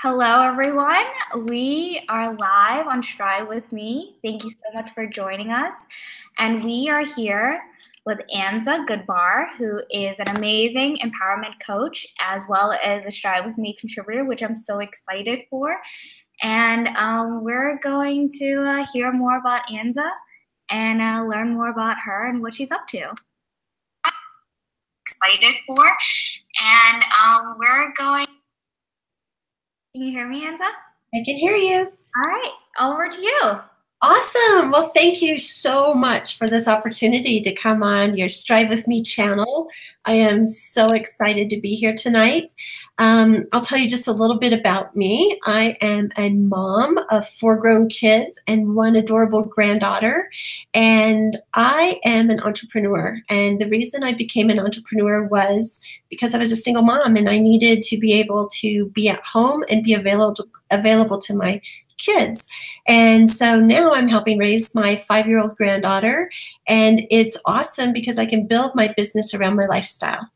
Hello, everyone. We are live on Strive with Me. Thank you so much for joining us. And we are here with Anza Goodbar, who is an amazing empowerment coach as well as a Strive with Me contributor, which I'm so excited for. And we're going to hear more about Anza and learn more about her and what she's up to. Excited for. And we're going. Can you hear me, Anza? I can hear you. All right, over to you. Awesome. Well, thank you so much for this opportunity to come on your Strive With Me channel. I am so excited to be here tonight. I'll tell you just a little bit about me. I am a mom of 4 grown kids and 1 adorable granddaughter, and I am an entrepreneur. And the reason I became an entrepreneur was because I was a single mom and I needed to be able to be at home and be available to my kids. And so now I'm helping raise my 5-year-old granddaughter, and it's awesome because I can build my business around my lifestyle.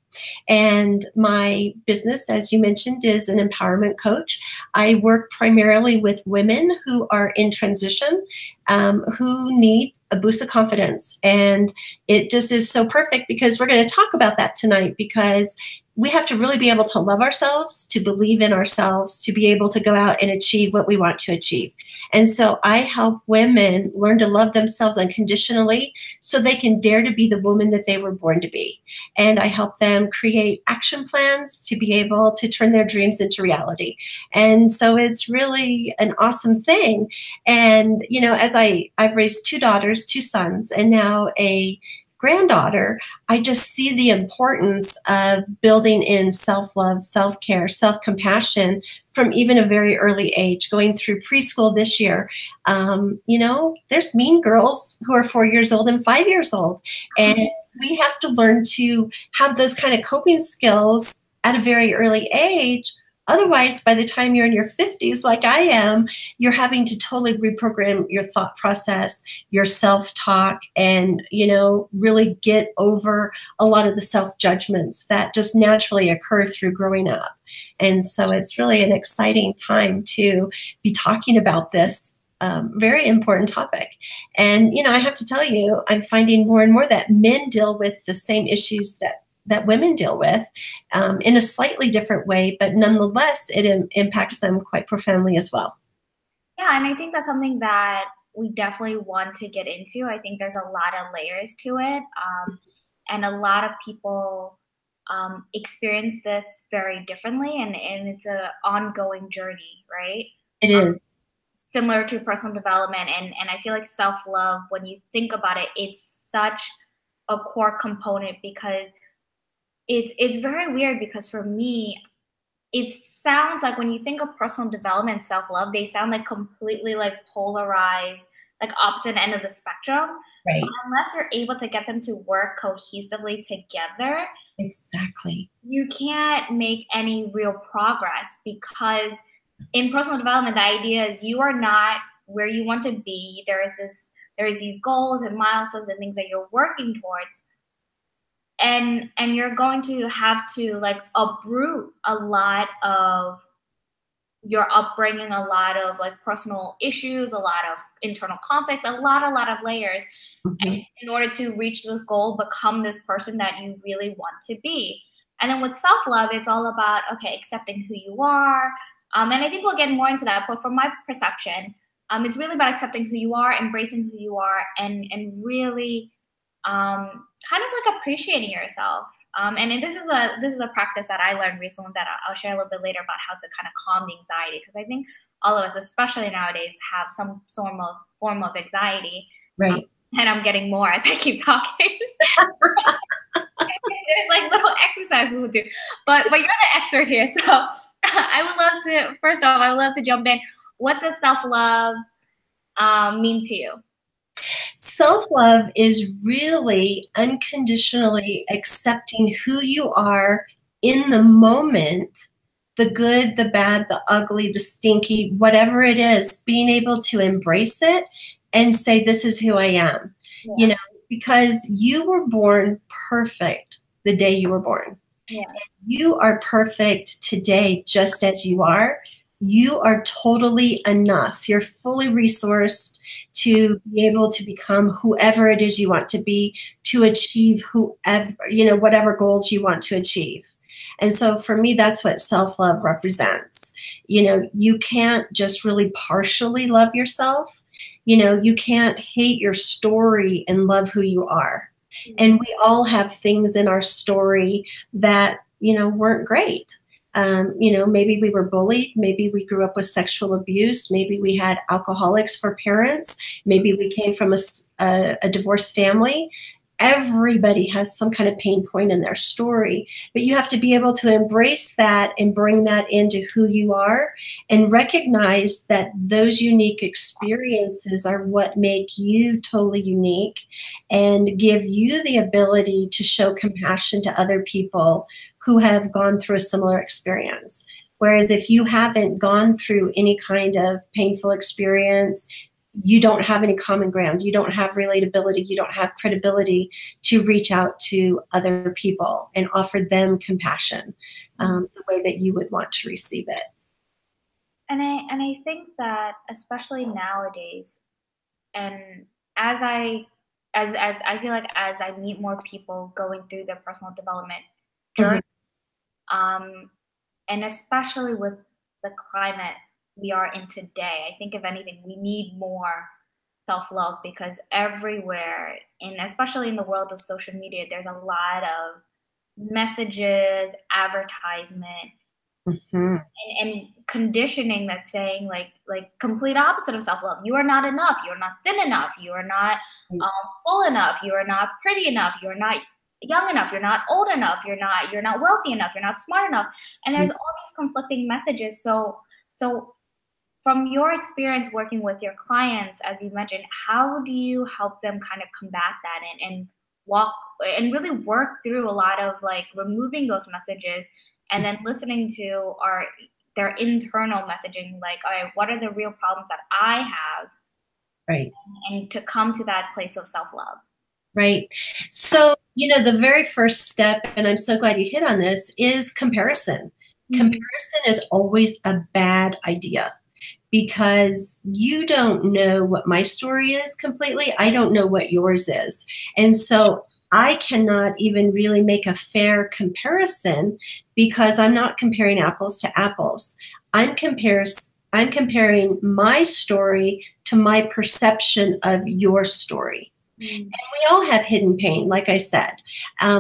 And my business, as you mentioned, is an empowerment coach. I work primarily with women who are in transition, who need a boost of confidence. And it just is so perfect because we're going to talk about that tonight, because we have to really be able to love ourselves, to believe in ourselves, to be able to go out and achieve what we want to achieve. And so I help women learn to love themselves unconditionally so they can dare to be the woman that they were born to be. And I help them create action plans to be able to turn their dreams into reality. And so it's really an awesome thing. And, you know, as I've raised 2 daughters, 2 sons, and now a granddaughter, I just see the importance of building in self-love, self-care, self-compassion from even a very early age, going through preschool this year. You know, there's mean girls who are 4 years old and 5 years old. And we have to learn to have those kind of coping skills at a very early age. Otherwise, by the time you're in your 50s, like I am, you're having to totally reprogram your thought process, your self-talk, and, you know, really get over a lot of the self-judgments that just naturally occur through growing up. And so it's really an exciting time to be talking about this very important topic. And, you know, I have to tell you, I'm finding more and more that men deal with the same issues that women deal with in a slightly different way, but nonetheless, it impacts them quite profoundly as well. Yeah, and I think that's something that we definitely want to get into. I think there's a lot of layers to it, and a lot of people experience this very differently, and it's an ongoing journey, right? It is. Similar to personal development, and I feel like self-love, when you think about it, it's such a core component, because it's very weird, because for me, it sounds like when you think of personal development and self-love, they sound like completely like polarized, like opposite end of the spectrum. Right. But unless you're able to get them to work cohesively together, Exactly. you can't make any real progress, because in personal development, the idea is you are not where you want to be. There is these goals and milestones and things that you're working towards. And you're going to have to like uproot a lot of your upbringing, a lot of like personal issues, a lot of internal conflicts, a lot of layers, in order to reach this goal, become this person that you really want to be. And then with self-love, it's all about, okay, accepting who you are. And I think we'll get more into that, but from my perception, it's really about accepting who you are, embracing who you are, and really kind of like appreciating yourself. And this is a practice that I learned recently that I'll share a little bit later, about how to kind of calm the anxiety, because I think all of us, especially nowadays, have some form of anxiety. Right. And I'm getting more as I keep talking. There's like little exercises we'll do, but you're the expert here, so I would love to. First off, I would love to jump in. What does self-love mean to you? Self-love is really unconditionally accepting who you are in the moment, the good, the bad, the ugly, the stinky, whatever it is, being able to embrace it and say, this is who I am. Yeah. You know, because you were born perfect the day you were born. Yeah. You are perfect today just as you are. you are totally enough. You're fully resourced to be able to become whoever it is you want to be, to achieve whoever, whatever goals you want to achieve. And so for me, that's what self-love represents. You can't just really partially love yourself. You can't hate your story and love who you are. And we all have things in our story that, weren't great. Maybe we were bullied. Maybe we grew up with sexual abuse. Maybe we had alcoholics for parents. Maybe we came from a divorced family. Everybody has some kind of pain point in their story, but you have to be able to embrace that and bring that into who you are and recognize that those unique experiences are what make you totally unique and give you the ability to show compassion to other people who have gone through a similar experience. Whereas if you haven't gone through any kind of painful experience, you don't have any common ground. You don't have relatability. You don't have credibility to reach out to other people and offer them compassion the way that you would want to receive it. And I think that especially nowadays, and as I feel like as I meet more people going through their personal development journey, and especially with the climate we are in today, I think if anything, we need more self-love, because everywhere, and especially in the world of social media, there's a lot of messages, advertisement, and conditioning that's saying like complete opposite of self-love. You are not enough. You are not thin enough. You are not full enough. You are not pretty enough. You are not young enough. You're not old enough. You're not wealthy enough. You're not smart enough. And there's all these conflicting messages. So from your experience working with your clients, as you mentioned, how do you help them kind of combat that and walk and really work through a lot of like removing those messages and then listening to their internal messaging, like, all right, what are the real problems that I have? Right. And to come to that place of self-love. Right. So, the very first step, and I'm so glad you hit on this, is comparison. Comparison is always a bad idea because you don't know what my story is completely. I don't know what yours is. And so I cannot even really make a fair comparison because I'm not comparing apples to apples. I'm comparing my story to my perception of your story. And we all have hidden pain, like I said.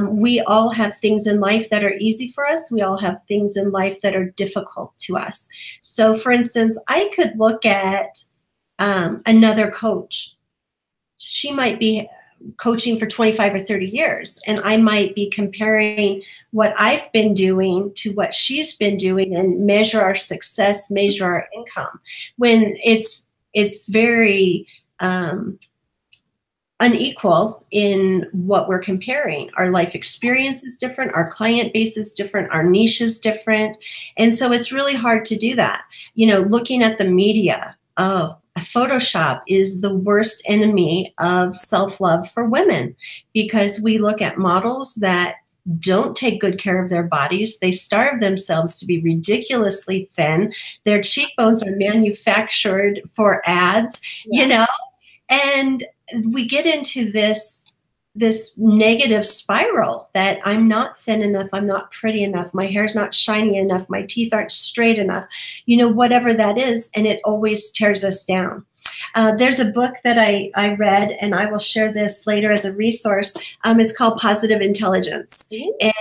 We all have things in life that are easy for us. We all have things in life that are difficult to us. So, for instance, I could look at another coach. She might be coaching for 25 or 30 years, and I might be comparing what I've been doing to what she's been doing and measure our success, measure our income, when it's very unequal in what we're comparing. Our life experience is different, our client base is different, our niche is different. And so it's really hard to do that. Looking at the media, Photoshop is the worst enemy of self-love for women because we look at models that don't take good care of their bodies. They starve themselves to be ridiculously thin. Their cheekbones are manufactured for ads, and we get into this negative spiral that I'm not thin enough, I'm not pretty enough, my hair's not shiny enough, my teeth aren't straight enough, whatever that is, and it always tears us down. There's a book that I read, and I will share this later as a resource. It's called Positive Intelligence. And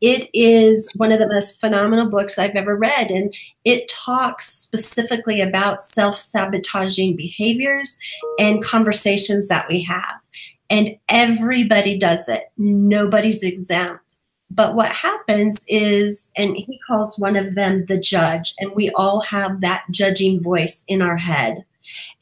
it is one of the most phenomenal books I've ever read. And it talks specifically about self-sabotaging behaviors and conversations that we have. And everybody does it. Nobody's exempt. But what happens is, and he calls one of them the judge, and we all have that judging voice in our head.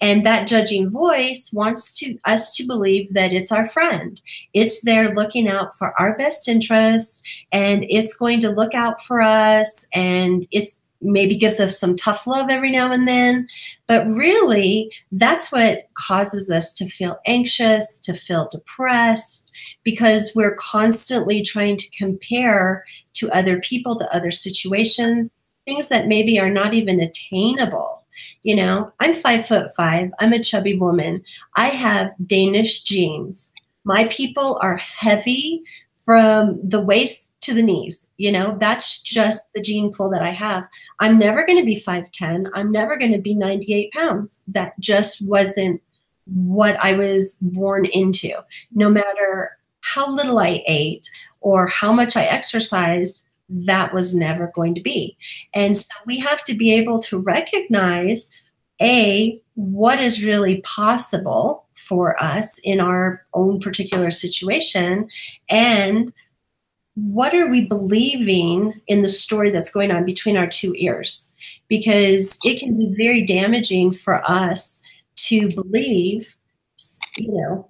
And that judging voice wants us to believe that it's our friend. It's there looking out for our best interest, and it's going to look out for us, and it's maybe gives us some tough love every now and then. But really, that's what causes us to feel anxious, to feel depressed, because we're constantly trying to compare to other people, to other situations. things that maybe are not even attainable. You know, I'm 5'5". I'm a chubby woman. I have Danish genes. My people are heavy from the waist to the knees. You know, that's just the gene pool that I have. I'm never going to be 5'10". I'm never going to be 98 pounds. That just wasn't what I was born into. No matter how little I ate or how much I exercised, that was never going to be. And so we have to be able to recognize what is really possible for us in our own particular situation, and what are we believing in the story that's going on between our two ears? Because it can be very damaging for us to believe, you know,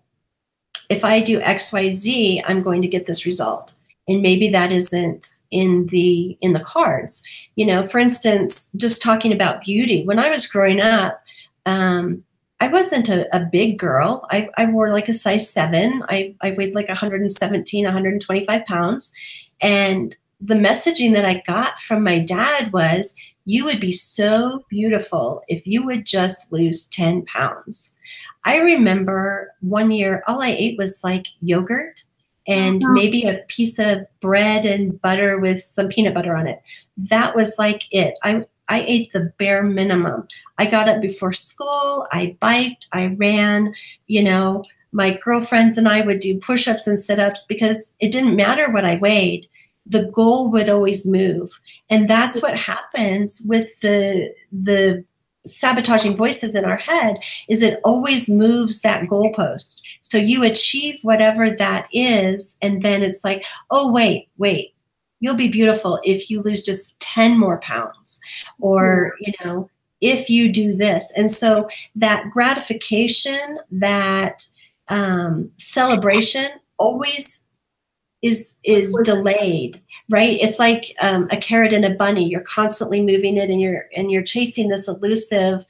if I do XYZ, I'm going to get this result. And maybe that isn't in the cards. You know, for instance, just talking about beauty. When I was growing up, I wasn't a big girl. I wore like a size 7. I weighed like 117, 125 pounds. And the messaging that I got from my dad was, you would be so beautiful if you would just lose 10 pounds. I remember one year, all I ate was like yogurt and maybe a piece of bread and butter with some peanut butter on it. That was like it. I ate the bare minimum. I got up before school, I biked, I ran, you know, my girlfriends and I would do push-ups and sit-ups because it didn't matter what I weighed. The goal would always move. And that's what happens with the sabotaging voices in our head, is it always moves that goalpost. So you achieve whatever that is, and then it's like, oh, wait, you'll be beautiful if you lose just 10 more pounds, or, you know, if you do this. And so that gratification, that celebration always is delayed, right? It's like a carrot and a bunny. You're constantly moving it, and you're chasing this elusive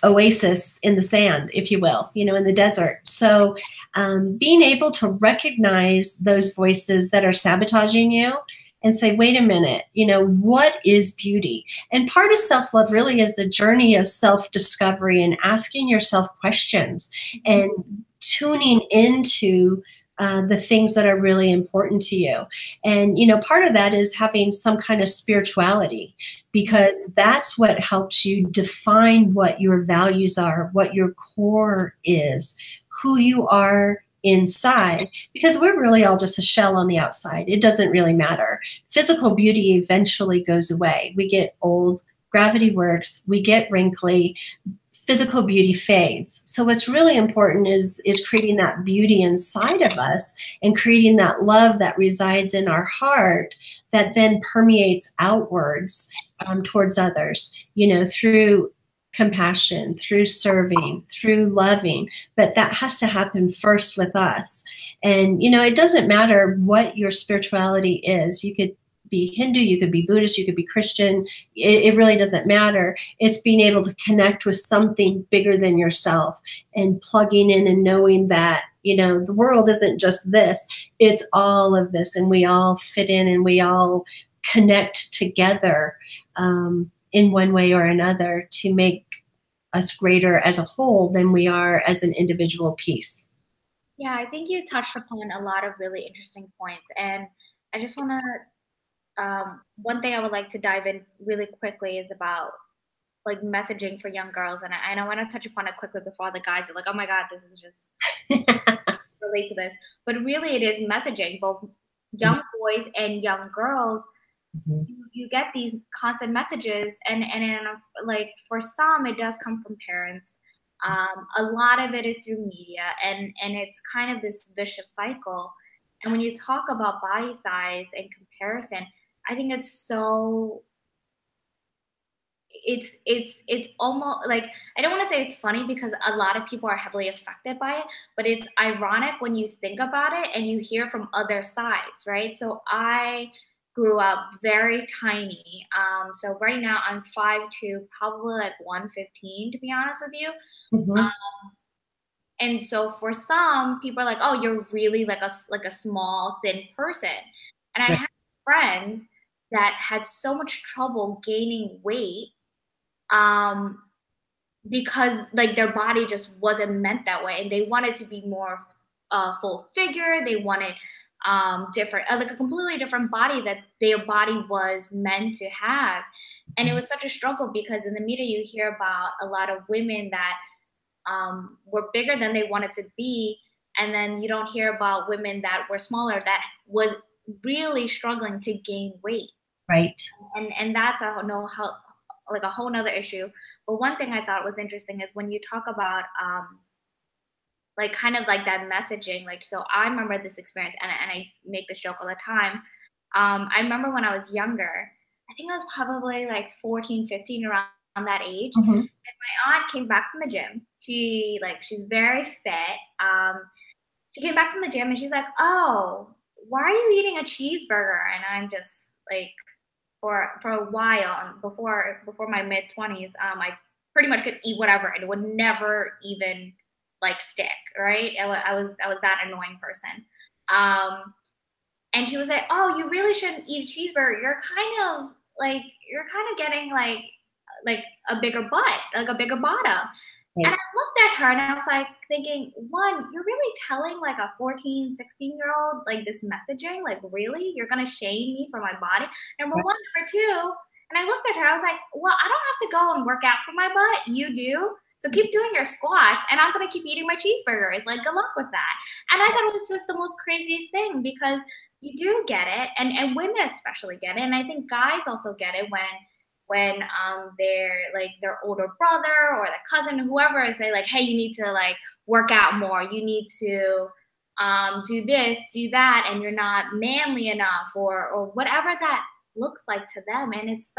oasis in the sand, if you will, you know, in the desert. So being able to recognize those voices that are sabotaging you and say, wait a minute, you know, what is beauty? And part of self-love really is a journey of self-discovery and asking yourself questions and tuning into the things that are really important to you. And, you know, part of that is having some kind of spirituality, because that's what helps you define what your values are, what your core is, who you are inside, because we're really all just a shell on the outside. It doesn't really matter. Physical beauty eventually goes away. We get old, gravity works, we get wrinkly, physical beauty fades. So what's really important is creating that beauty inside of us and creating that love that resides in our heart that then permeates outwards towards others, you know, through compassion, through serving, through loving. But that has to happen first with us. And, you know, it doesn't matter what your spirituality is. You could be Hindu, you could be Buddhist, you could be Christian. It really doesn't matter. It's being able to connect with something bigger than yourself and plugging in and knowing that, you know, the world isn't just this, it's all of this, and we all fit in and we all connect together in one way or another to make us greater as a whole than we are as an individual piece. Yeah, I think you touched upon a lot of really interesting points. And I just want to one thing I would like to dive in really quickly is about like messaging for young girls, and I want to touch upon it quickly before the guys are like, "Oh my God, this is just relate to this." But really, it is messaging, both young boys and young girls. You get these constant messages, and like for some, it does come from parents. A lot of it is through media, and it's kind of this vicious cycle. And when you talk about body size and comparison, I think it's almost like, I don't want to say it's funny because a lot of people are heavily affected by it, but it's ironic when you think about it and you hear from other sides, right? So I grew up very tiny. So right now I'm 5'2", probably like 115 to be honest with you. And so for some people are like, oh, you're really like a small, thin person. And I have friends that had so much trouble gaining weight, um, because like their body just wasn't meant that way, and they wanted to be more full figure. They wanted different, like a completely different body that their body was meant to have. And it was such a struggle because in the media you hear about a lot of women that were bigger than they wanted to be, and then you don't hear about women that were smaller that was really struggling to gain weight. Right. And that's a no how like a whole nother issue. But one thing I thought was interesting is when you talk about like kind of like that messaging. Like, so I remember this experience, and I make this joke all the time. I remember when I was younger, I think I was probably like 14, 15, around that age. Mm-hmm. And my aunt came back from the gym. She's very fit. She came back from the gym and she's like, "Oh, why are you eating a cheeseburger?" And I'm just like, for a while, before my mid 20s, I pretty much could eat whatever and it would never even like stick, right? I was that annoying person. Um, and she was like, "Oh, you really shouldn't eat a cheeseburger. You're kind of getting like a bigger butt, like a bigger bottom." And Right. I looked at her and I was like thinking, one, you're really telling like a 14, 16-year-old like this messaging? Like, really? You're gonna shame me for my body? Number Right. one. Number two, and I looked at her, I was like, well, I don't have to go and work out for my butt. You do. So keep doing your squats and I'm gonna keep eating my cheeseburgers. Like, good luck with that. And I thought it was just the most craziest thing because you do get it, and women especially get it, and I think guys also get it when their older brother or the cousin, whoever, is say like, hey, you need to like work out more, you need to do this, do that, and you're not manly enough, or whatever that looks like to them. And it's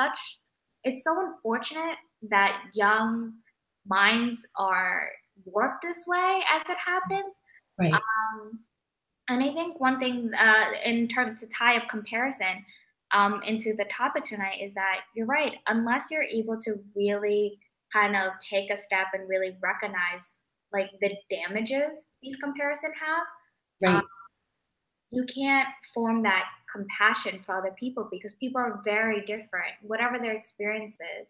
so unfortunate that young minds are warped this way as it happens. Right. um, and I think one thing, in terms to tie up comparison into the topic tonight, is that you're right. Unless you're able to really kind of take a step and really recognize like the damages these comparisons have, Right. you can't form that compassion for other people because people are very different, whatever their experience is,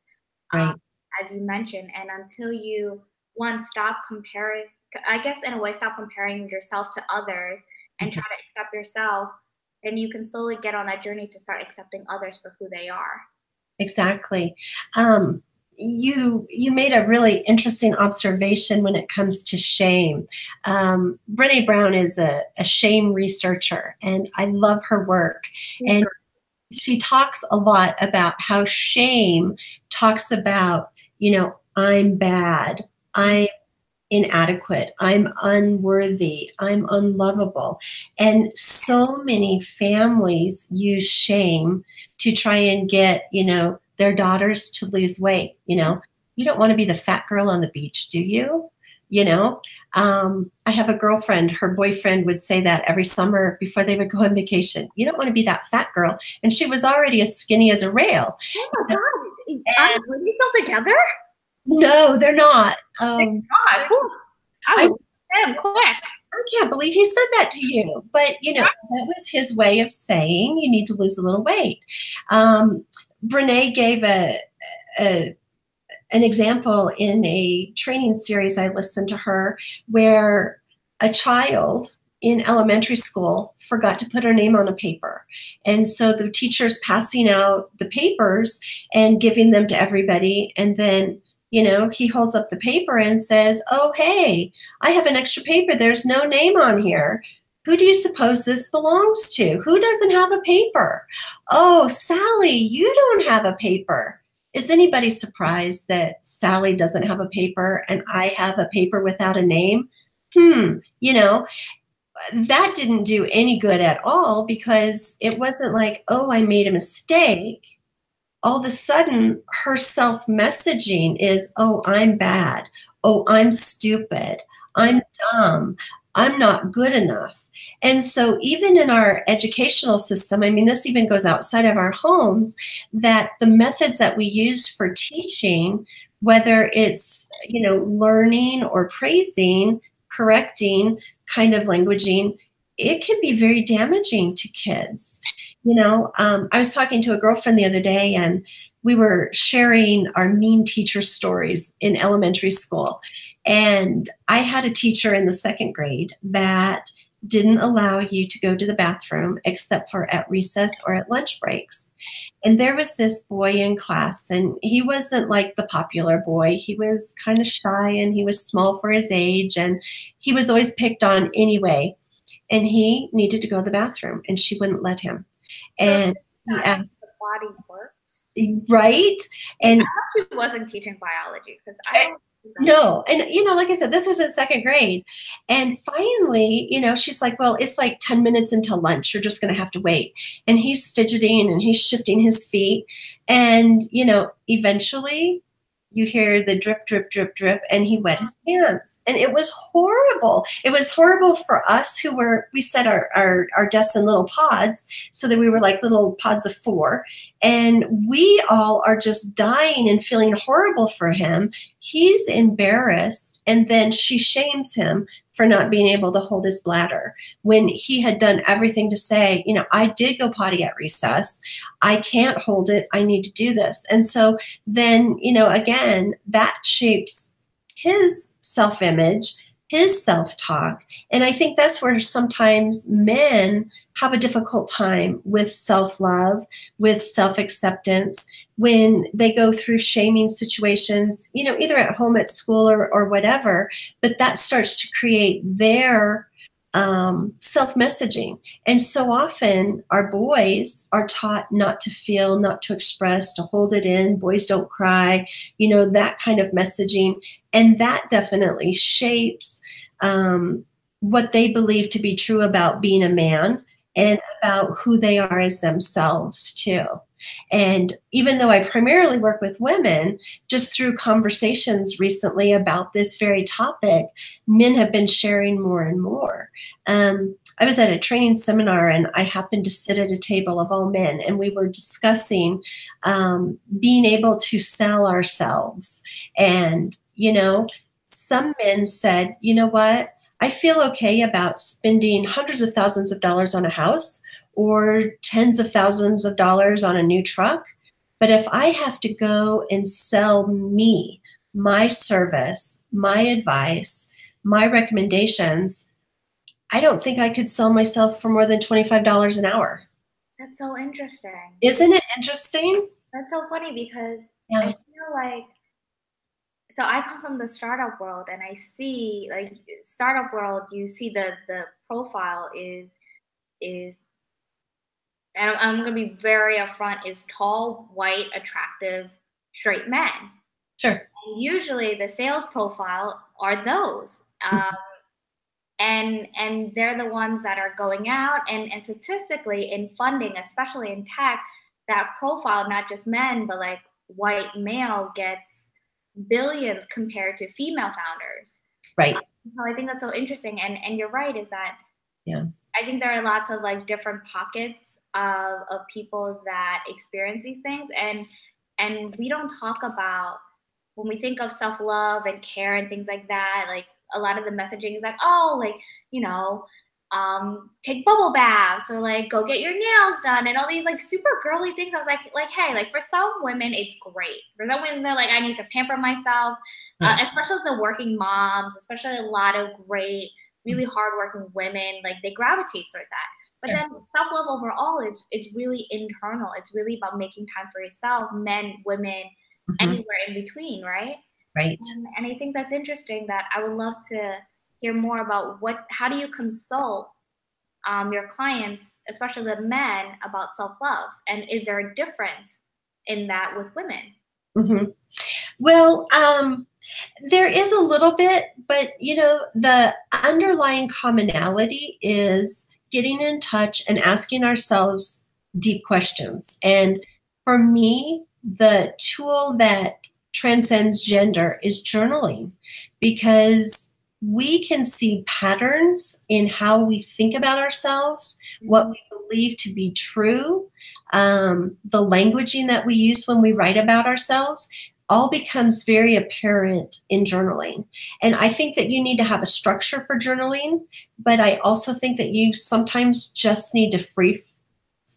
um, Right. as you mentioned. And until you, one, stop comparing, I guess in a way, stop comparing yourself to others and Mhm. try to accept yourself, then you can slowly get on that journey to start accepting others for who they are. Exactly. Um, you made a really interesting observation when it comes to shame. Brene Brown is a shame researcher, and I love her work. And Super. she talks a lot about how shame talks about, I'm bad, I'm inadequate, I'm unworthy, I'm unlovable. And so many families use shame to try and get, their daughters to lose weight. You don't want to be the fat girl on the beach, do you? I have a girlfriend, her boyfriend would say that every summer before they would go on vacation. You don't want to be that fat girl. And she was already as skinny as a rail. Oh my God. And Are you still together? no, they're not. Thank God. Whew. I I was him quick. I can't believe he said that to you. But, that was his way of saying you need to lose a little weight. Brene gave a an example in a training series I listened to her where a child in elementary school forgot to put her name on a paper. And so the teacher's passing out the papers and giving them to everybody. And then, he holds up the paper and says, "Oh, hey, I have an extra paper. There's no name on here. Who do you suppose this belongs to? Who doesn't have a paper? Oh, Sally, you don't have a paper." Is anybody surprised that Sally doesn't have a paper and I have a paper without a name? That didn't do any good at all because it wasn't like, oh, I made a mistake. All of a sudden, her self-messaging is, oh, I'm bad. Oh, I'm stupid. I'm dumb. I'm not good enough. And so even in our educational system, I mean, this even goes outside of our homes, that the methods that we use for teaching, whether it's, learning or praising, correcting kind of languaging, it can be very damaging to kids. I was talking to a girlfriend the other day, and we were sharing our mean teacher stories in elementary school. And I had a teacher in the second grade that didn't allow you to go to the bathroom except for at recess or at lunch breaks. And there was this boy in class, and he wasn't like the popular boy. He was kind of shy, and he was small for his age, and he was always picked on anyway. And he needed to go to the bathroom, and she wouldn't let him. And he asked, the body works. right? And I actually wasn't teaching biology because I don't. No. And, like I said, this was in second grade. And finally, she's like, well, it's like 10 minutes until lunch. You're just going to have to wait. And he's fidgeting and he's shifting his feet. And, eventually you hear the drip, drip, drip, drip, and he wet his hands. And it was horrible. It was horrible for us we set our desks in little pods so that we were like little pods of 4. And we all are just dying and feeling horrible for him. He's embarrassed. And then she shames him for not being able to hold his bladder when he had done everything to say, I did go potty at recess. I can't hold it. I need to do this. And so then, again, that shapes his self-image, his self-talk. And I think that's where sometimes men have a difficult time with self-love, with self-acceptance, when they go through shaming situations, either at home, at school, or whatever, but that starts to create their self-messaging. And so often our boys are taught not to feel, not to express, to hold it in. Boys don't cry, that kind of messaging. And that definitely shapes what they believe to be true about being a man and about who they are as themselves too. And even though I primarily work with women, just through conversations recently about this very topic, men have been sharing more and more. I was at a training seminar, and I happened to sit at a table of all men, and we were discussing being able to sell ourselves. And, some men said, you know what? I feel okay about spending hundreds of thousands of dollars on a house or tens of thousands of dollars on a new truck. But if I have to go and sell me, my service, my advice, my recommendations, I don't think I could sell myself for more than $25 an hour. That's so interesting. Isn't it interesting? That's so funny because I feel like, so I come from the startup world, and I see like startup world, you see the profile is, and I'm going to be very upfront, is tall, white, attractive, straight men. Sure. And usually the sales profile are those. And they're the ones that are going out, and statistically in funding, especially in tech, that profile, not just men, but like white male gets billions compared to female founders. Right. So I think that's so interesting. And you're right, is that I think there are lots of like different pockets of people that experience these things. And we don't talk about, when we think of self-love and care and things like that, like a lot of the messaging is like, oh, like, take bubble baths, or like go get your nails done, and all these like super girly things. I was like, hey, like for some women it's great. For some women they're like, I need to pamper myself, especially the working moms, especially a lot of great, really hardworking women, like they gravitate towards that. But then self-love overall, it's really internal. It's really about making time for yourself, men, women, anywhere in between, right? Right. And I think that's interesting. That I would love to hear more about how do you consult your clients, especially the men, about self-love, and is there a difference in that with women? Well, there is a little bit, but the underlying commonality is getting in touch and asking ourselves deep questions. And for me, the tool that transcends gender is journaling, because we can see patterns in how we think about ourselves, what we believe to be true, the languaging that we use when we write about ourselves, all becomes very apparent in journaling. And I think that you need to have a structure for journaling, but I also think that you sometimes just need to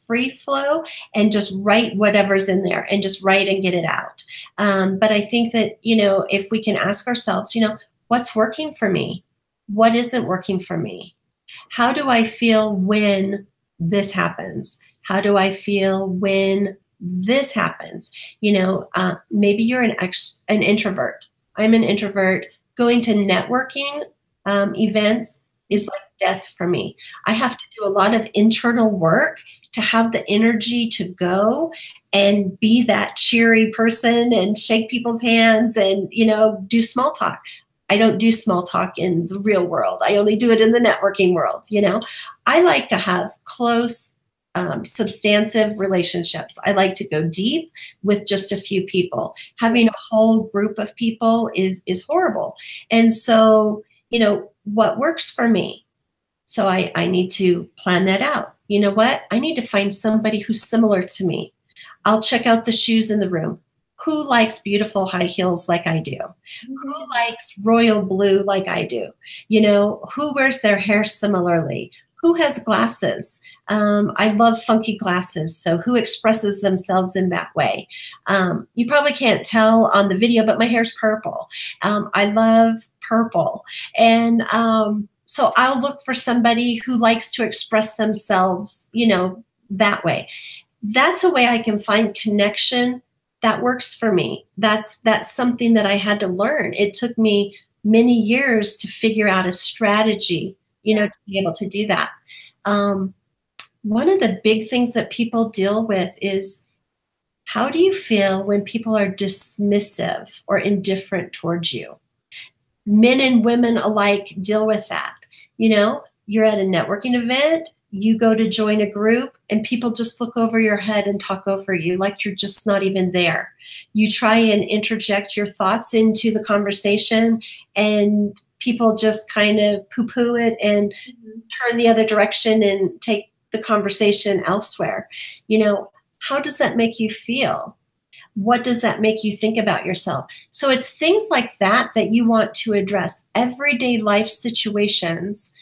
free flow and just write whatever's in there and just write and get it out. But I think that, if we can ask ourselves, what's working for me? What isn't working for me? How do I feel when this happens? How do I feel when this happens? Maybe you're an introvert. I'm an introvert. Going to networking events is like death for me. I have to do a lot of internal work to have the energy to go and be that cheery person and shake people's hands and, do small talk. I don't do small talk in the real world. I only do it in the networking world. I like to have close, substantive relationships. I like to go deep with just a few people. Having a whole group of people is horrible. And so, what works for me? So I need to plan that out. You know what? I need to find somebody who's similar to me. I'll check out the shoes in the room. Who likes beautiful high heels like I do? Who likes royal blue like I do? Who wears their hair similarly? Who has glasses? I love funky glasses. So who expresses themselves in that way? You probably can't tell on the video, but my hair's purple. I love purple. And so I'll look for somebody who likes to express themselves, that way. That's a way I can find connection that works for me. That's something that I had to learn. It took me many years to figure out a strategy, to be able to do that. One of the big things that people deal with is, how do you feel when people are dismissive or indifferent towards you? Men and women alike deal with that. You're at a networking event, you go to join a group, and people just look over your head and talk over you like you're just not even there. You try and interject your thoughts into the conversation, and people just kind of poo-poo it and turn the other direction and take the conversation elsewhere. How does that make you feel? What does that make you think about yourself? So it's things like that that you want to address. Everyday life situations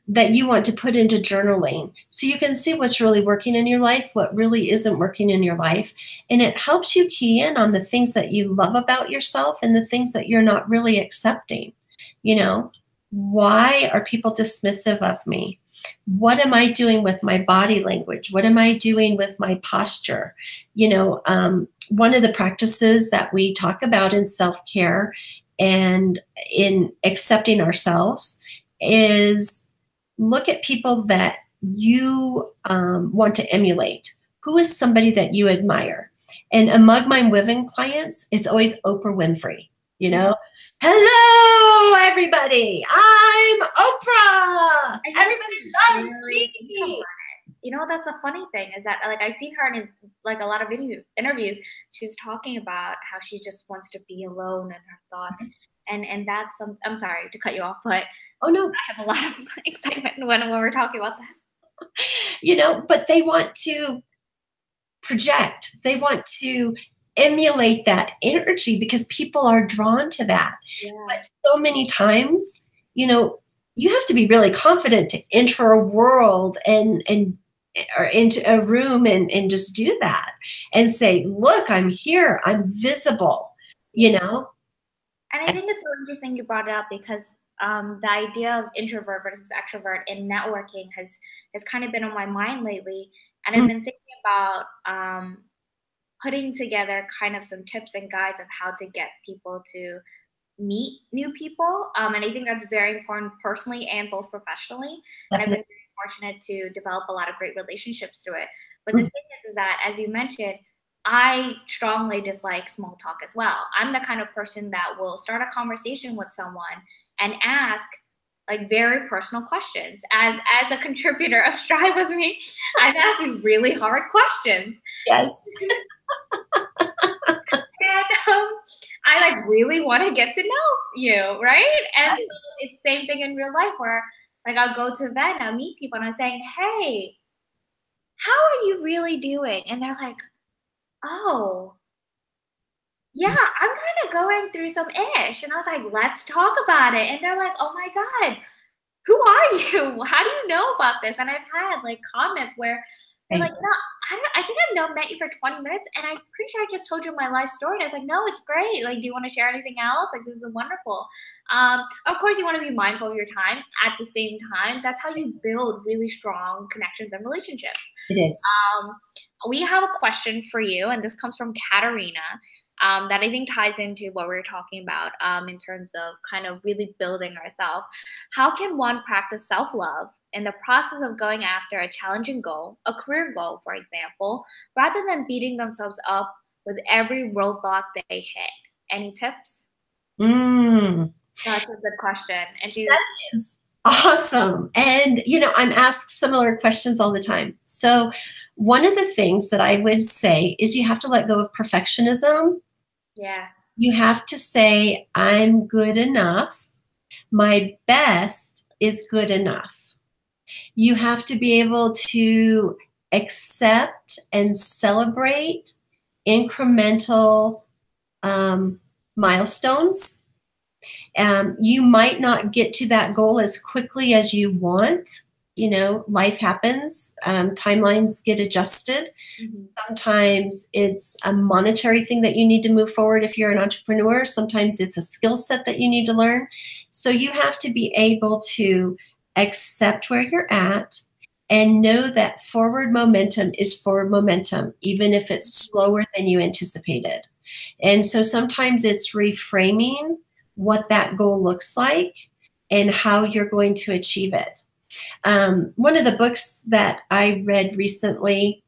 that you want to put into journaling, so you can see what's really working in your life, what really isn't working in your life. And it helps you key in on the things that you love about yourself and the things that you're not really accepting. Why are people dismissive of me? What am I doing with my body language? What am I doing with my posture? One of the practices that we talk about in self-care and in accepting ourselves is look at people that you want to emulate. Who is somebody that you admire? And among my women clients, it's always Oprah Winfrey, Hello, everybody. I'm Oprah. Everybody loves me. That's a funny thing is that, like, I've seen her in like a lot of interviews. She was talking about how she just wants to be alone in her thoughts, and that's I'm sorry to cut you off, but oh no, I have a lot of excitement when we're talking about this. But they want to project. They want to emulate that energy because people are drawn to that. Yeah. But so many times, you have to be really confident to enter a world and or into a room and just do that and say, look, I'm here, I'm visible, And I think it's so interesting you brought it up because the idea of introvert versus extrovert in networking has kind of been on my mind lately. And I've been thinking about putting together kind of some tips and guides of how to get people to meet new people. And I think that's very important personally and both professionally. Definitely. And I've been very fortunate to develop a lot of great relationships through it. But the thing is that, as you mentioned, I strongly dislike small talk as well. I'm the kind of person that will start a conversation with someone and ask like very personal questions. As a contributor of Strive With Me, I'm asking really hard questions. Yes. And I like really want to get to know you, right? And so it's the same thing in real life where like I'll go to an event, I'll meet people and I'm saying, hey, how are you really doing? And they're like, oh, yeah, I'm kind of going through some ish. And I was like, let's talk about it. And they're like, oh my God, who are you? How do you know about this? And I've had like comments where they're like, Right. no, I think I've known met you for 20 minutes and I'm pretty sure I just told you my life story. And I was like, no, it's great. Like, do you want to share anything else? Like, this is wonderful. Of course, you want to be mindful of your time. At the same time, that's how you build really strong connections and relationships. It is. We have a question for you, and this comes from Katarina. That I think ties into what we are talking about in terms of kind of really building ourselves. How can one practice self-love in the process of going after a challenging goal, a career goal, for example, rather than beating themselves up with every roadblock they hit? Any tips? Mm. That's a good question. And she's That is awesome. And, I'm asked similar questions all the time. So one of the things that I would say is you have to let go of perfectionism. yes. You have to say, I'm good enough. My best is good enough. You have to be able to accept and celebrate incremental milestones. You might not get to that goal as quickly as you want. Life happens. Timelines get adjusted. Mm-hmm. Sometimes it's a monetary thing that you need to move forward if you're an entrepreneur. Sometimes it's a skill set that you need to learn. So you have to be able to accept where you're at and know that forward momentum is forward momentum, even if it's slower than you anticipated. And so sometimes it's reframing what that goal looks like and how you're going to achieve it. One of the books that I read recently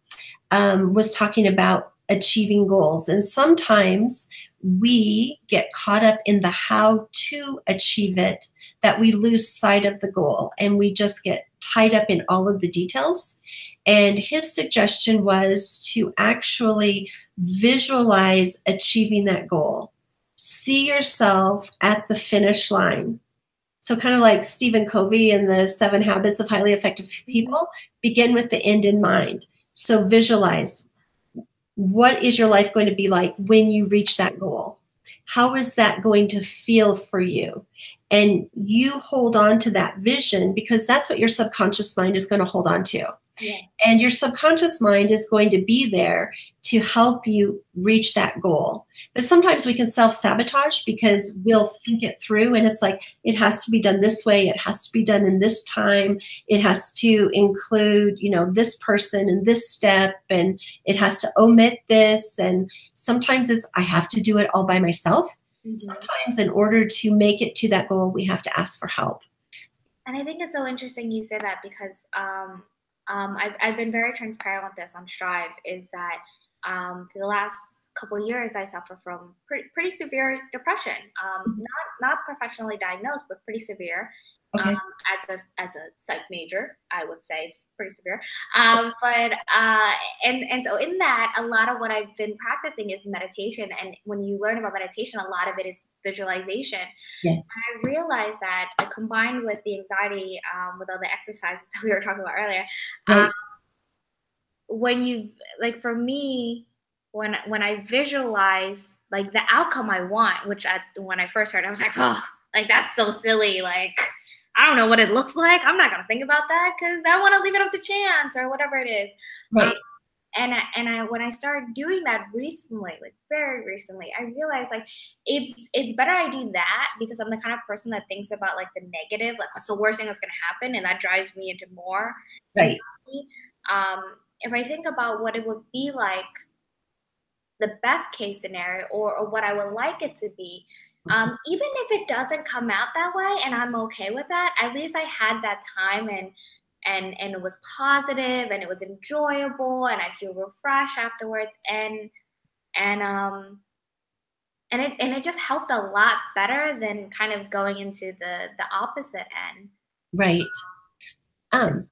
was talking about achieving goals. And sometimes we get caught up in the how to achieve it that we lose sight of the goal and we just get tied up in all of the details. And his suggestion was to actually visualize achieving that goal. See yourself at the finish line. So kind of like Stephen Covey and the 7 Habits of Highly Effective People, begin with the end in mind. So visualize, what is your life going to be like when you reach that goal? How is that going to feel for you? And you hold on to that vision because that's what your subconscious mind is going to hold on to. Yeah. And your subconscious mind is going to be there to help you reach that goal. But sometimes we can self-sabotage because we'll think it through and it's like, it has to be done this way. It has to be done in this time. It has to include, this person and this step, and it has to omit this. And sometimes it's, I have to do it all by myself. Mm-hmm. Sometimes in order to make it to that goal, we have to ask for help. And I think it's so interesting you say that because I've been very transparent with this on Strive, is that for the last couple of years, I suffer from pretty severe depression. Not professionally diagnosed, but pretty severe. Okay. As a psych major, I would say it's pretty severe. And so in that, a lot of what I've been practicing is meditation. And when you learn about meditation, a lot of it is visualization. Yes. And I realized that combined with the anxiety, with all the exercises that we were talking about earlier, right. When you, like, for me, when I visualize like the outcome I want, which when I first heard, I was like, oh, like that's so silly. Like, I don't know what it looks like. I'm not gonna think about that because I want to leave it up to chance or whatever it is. Right. And when I started doing that recently, like very recently, I realized like it's better I do that because I'm the kind of person that thinks about like the negative, like what's the worst thing that's gonna happen, and that drives me into more. Right. If I think about what it would be like, the best case scenario, or what I would like it to be, even if it doesn't come out that way, and I'm okay with that, at least I had that time and it was positive and it was enjoyable and I feel refreshed afterwards, and it just helped a lot better than kind of going into the opposite end. Right. Go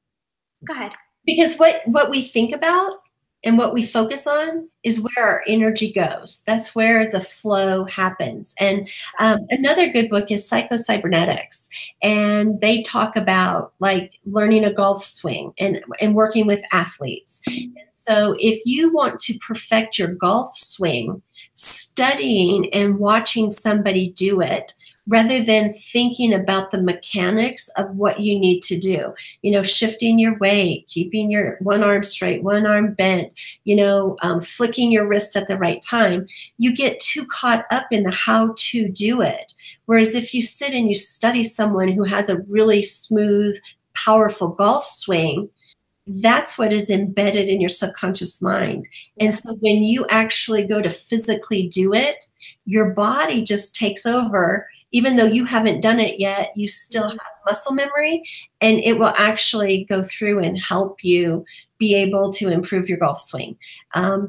ahead. Because what we think about and what we focus on is where our energy goes. That's where the flow happens. And another good book is Psycho-Cybernetics. And they talk about like learning a golf swing and working with athletes. And So if you want to perfect your golf swing, studying and watching somebody do it rather than thinking about the mechanics of what you need to do, shifting your weight, keeping your one arm straight, one arm bent, flicking your wrist at the right time, you get too caught up in the how to do it. Whereas if you sit and you study someone who has a really smooth, powerful golf swing, that's what is embedded in your subconscious mind. And so when you actually go to physically do it, your body just takes over. Even though you haven't done it yet, you still have muscle memory, and it will actually go through and help you be able to improve your golf swing.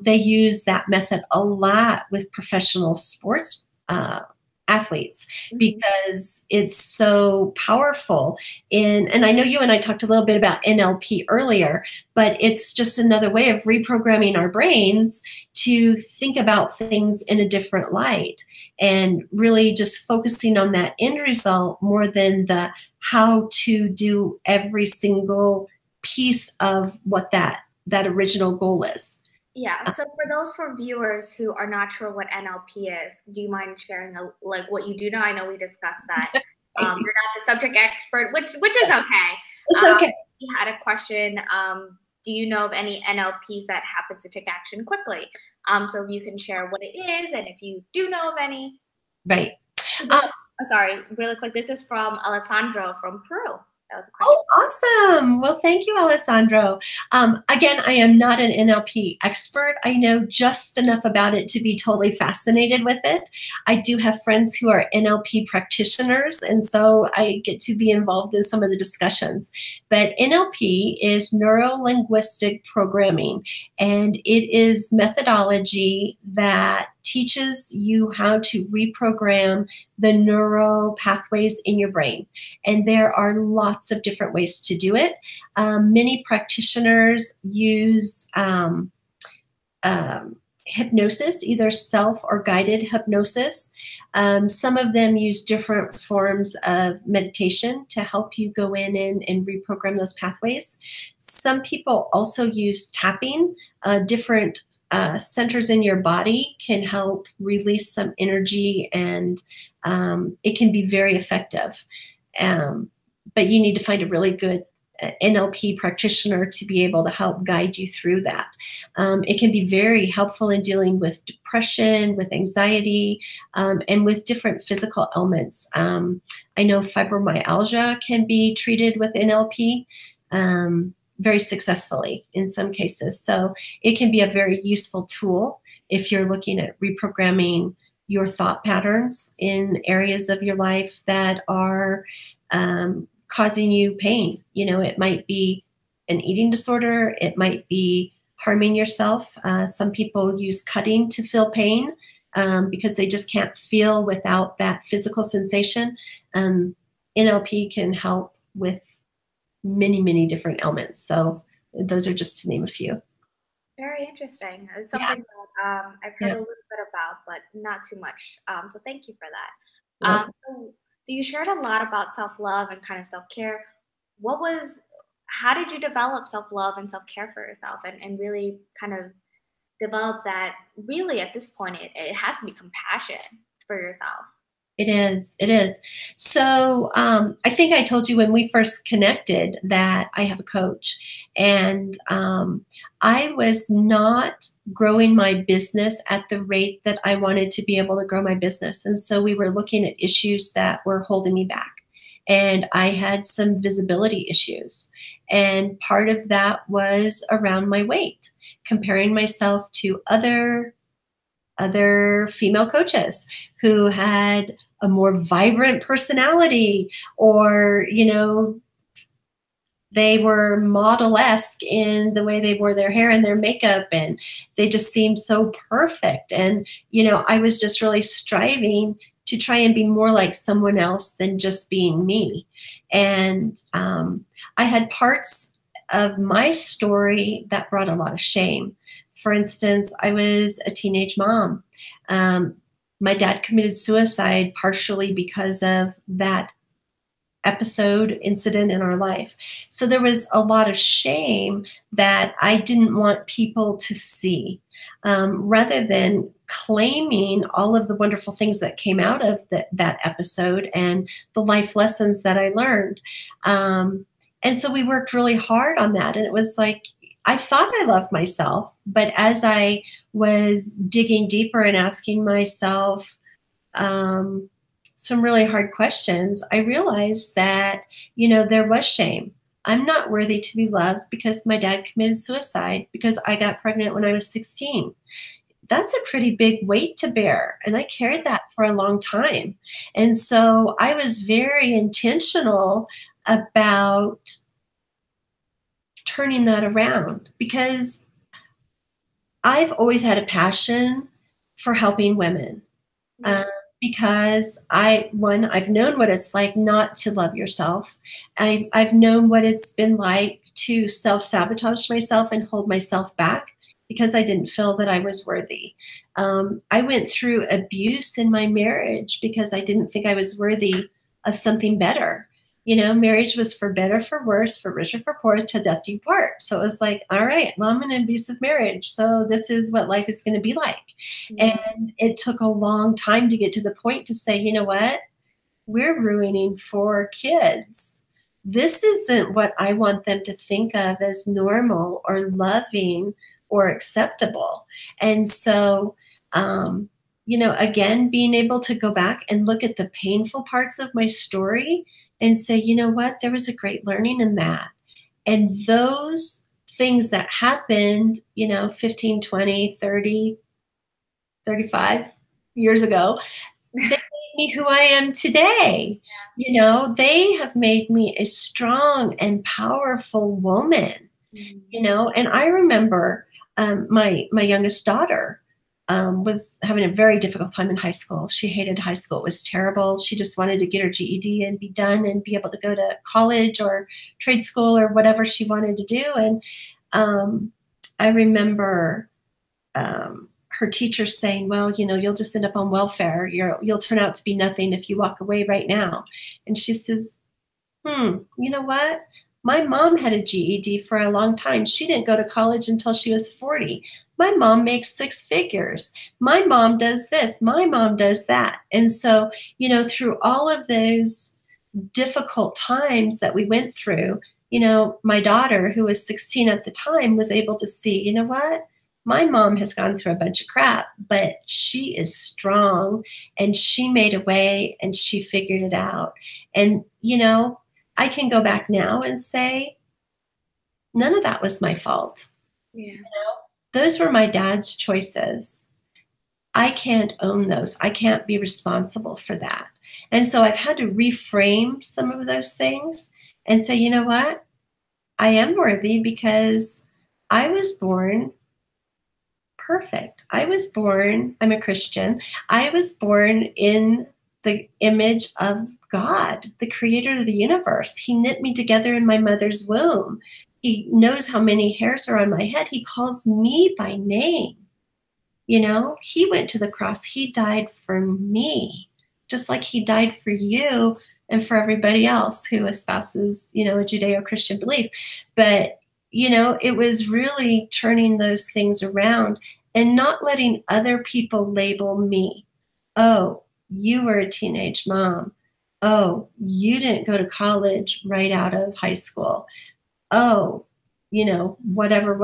They use that method a lot with professional sports athletes because it's so powerful. And I know you and I talked a little bit about NLP earlier, but it's just another way of reprogramming our brains to think about things in a different light and really just focusing on that end result more than the how to do every single piece of what that original goal is. Yeah. So for viewers who are not sure what NLP is, do you mind sharing what you do know? I know we discussed that. You're not the subject expert, which is okay. It's okay. You had a question. Do you know of any NLPs that happens to take action quickly? So if you can share what it is, and if you do know of any. Right. Sorry, really quick. This is from Alessandro from Peru. That was a question. Oh, awesome. Well, thank you, Alessandro. Again, I am not an NLP expert. I know just enough about it to be totally fascinated with it. I do have friends who are NLP practitioners, and so I get to be involved in some of the discussions. But NLP is neuro-linguistic programming, and it is methodology that teaches you how to reprogram the neural pathways in your brain. And there are lots of different ways to do it. Many practitioners use hypnosis, either self or guided hypnosis. Some of them use different forms of meditation to help you go in and reprogram those pathways. Some people also use tapping. Different centers in your body can help release some energy, and it can be very effective. But you need to find a really good NLP practitioner to be able to help guide you through that. It can be very helpful in dealing with depression, with anxiety, and with different physical ailments. I know fibromyalgia can be treated with NLP very successfully in some cases. So it can be a very useful tool if you're looking at reprogramming your thought patterns in areas of your life that are causing you pain. It might be an eating disorder. It might be harming yourself. Some people use cutting to feel pain because they just can't feel without that physical sensation. NLP can help with many, many different ailments. So those are just to name a few. Very interesting. It's something that I've heard a little bit about, but not too much. So thank you for that. So you shared a lot about self-love and kind of self-care. How did you develop self-love and self-care for yourself and really kind of develop that? Really, at this point, it has to be compassion for yourself. It is. So I think I told you when we first connected that I have a coach, and I was not growing my business at the rate that I wanted to be able to grow my business. And so we were looking at issues that were holding me back. And I had some visibility issues. And part of that was around my weight, comparing myself to other female coaches who had a more vibrant personality, or they were model-esque in the way they wore their hair and their makeup, and they just seemed so perfect. And I was just really striving to try and be more like someone else than just being me. And I had parts of my story that brought a lot of shame. For instance, I was a teenage mom. My dad committed suicide partially because of that episode, incident in our life. So there was a lot of shame that I didn't want people to see, rather than claiming all of the wonderful things that came out of that episode and the life lessons that I learned. And so we worked really hard on that. And it was like, I thought I loved myself, but as I was digging deeper and asking myself some really hard questions, I realized that, there was shame. I'm not worthy to be loved because my dad committed suicide because I got pregnant when I was 16. That's a pretty big weight to bear. And I carried that for a long time. And so I was very intentional about turning that around because I've always had a passion for helping women. Because I've known what it's like not to love yourself. I've known what it's been like to self-sabotage myself and hold myself back because I didn't feel that I was worthy. I went through abuse in my marriage because I didn't think I was worthy of something better. Marriage was for better, for worse, for richer, for poor, till death do you part. So it was like, all right, well, I'm in an abusive marriage, so this is what life is going to be like. And it took a long time to get to the point to say, you know what? We're ruining 4 kids. This isn't what I want them to think of as normal or loving or acceptable. And so, again, being able to go back and look at the painful parts of my story and say, you know what, there was a great learning in that. And those things that happened, 15, 20, 30, 35 years ago, they made me who I am today. They have made me a strong and powerful woman, and I remember my youngest daughter was having a very difficult time in high school. She hated high school. It was terrible. She just wanted to get her GED and be done and be able to go to college or trade school or whatever she wanted to do. And I remember her teacher saying, well, you'll just end up on welfare. You'll turn out to be nothing if you walk away right now. And she says, you know what? My mom had a GED for a long time. She didn't go to college until she was 40. My mom makes 6 figures. My mom does this. My mom does that. And so, through all of those difficult times that we went through, my daughter, who was 16 at the time, was able to see, you know what? My mom has gone through a bunch of crap, but she is strong and she made a way and she figured it out. And, I can go back now and say, none of that was my fault. Yeah. Those were my dad's choices. I can't own those. I can't be responsible for that. And so I've had to reframe some of those things and say, you know what? I am worthy because I was born perfect. I'm a Christian. I was born in the image of God, the creator of the universe. He knit me together in my mother's womb. He knows how many hairs are on my head. He calls me by name. He went to the cross. He died for me, just like he died for you and for everybody else who espouses, a Judeo-Christian belief. But, it was really turning those things around and not letting other people label me. Oh, you were a teenage mom. Oh, you didn't go to college right out of high school. Oh, whatever.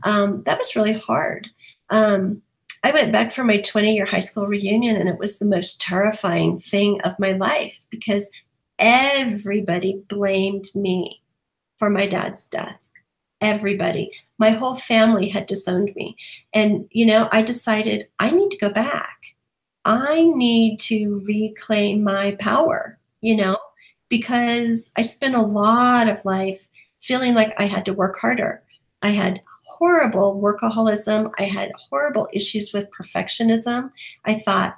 That was really hard. I went back for my 20-year high school reunion, and it was the most terrifying thing of my life because everybody blamed me for my dad's death. Everybody. My whole family had disowned me. And, I decided I need to go back. I need to reclaim my power, because I spent a lot of life feeling like I had to work harder. I had horrible workaholism. I had horrible issues with perfectionism. I thought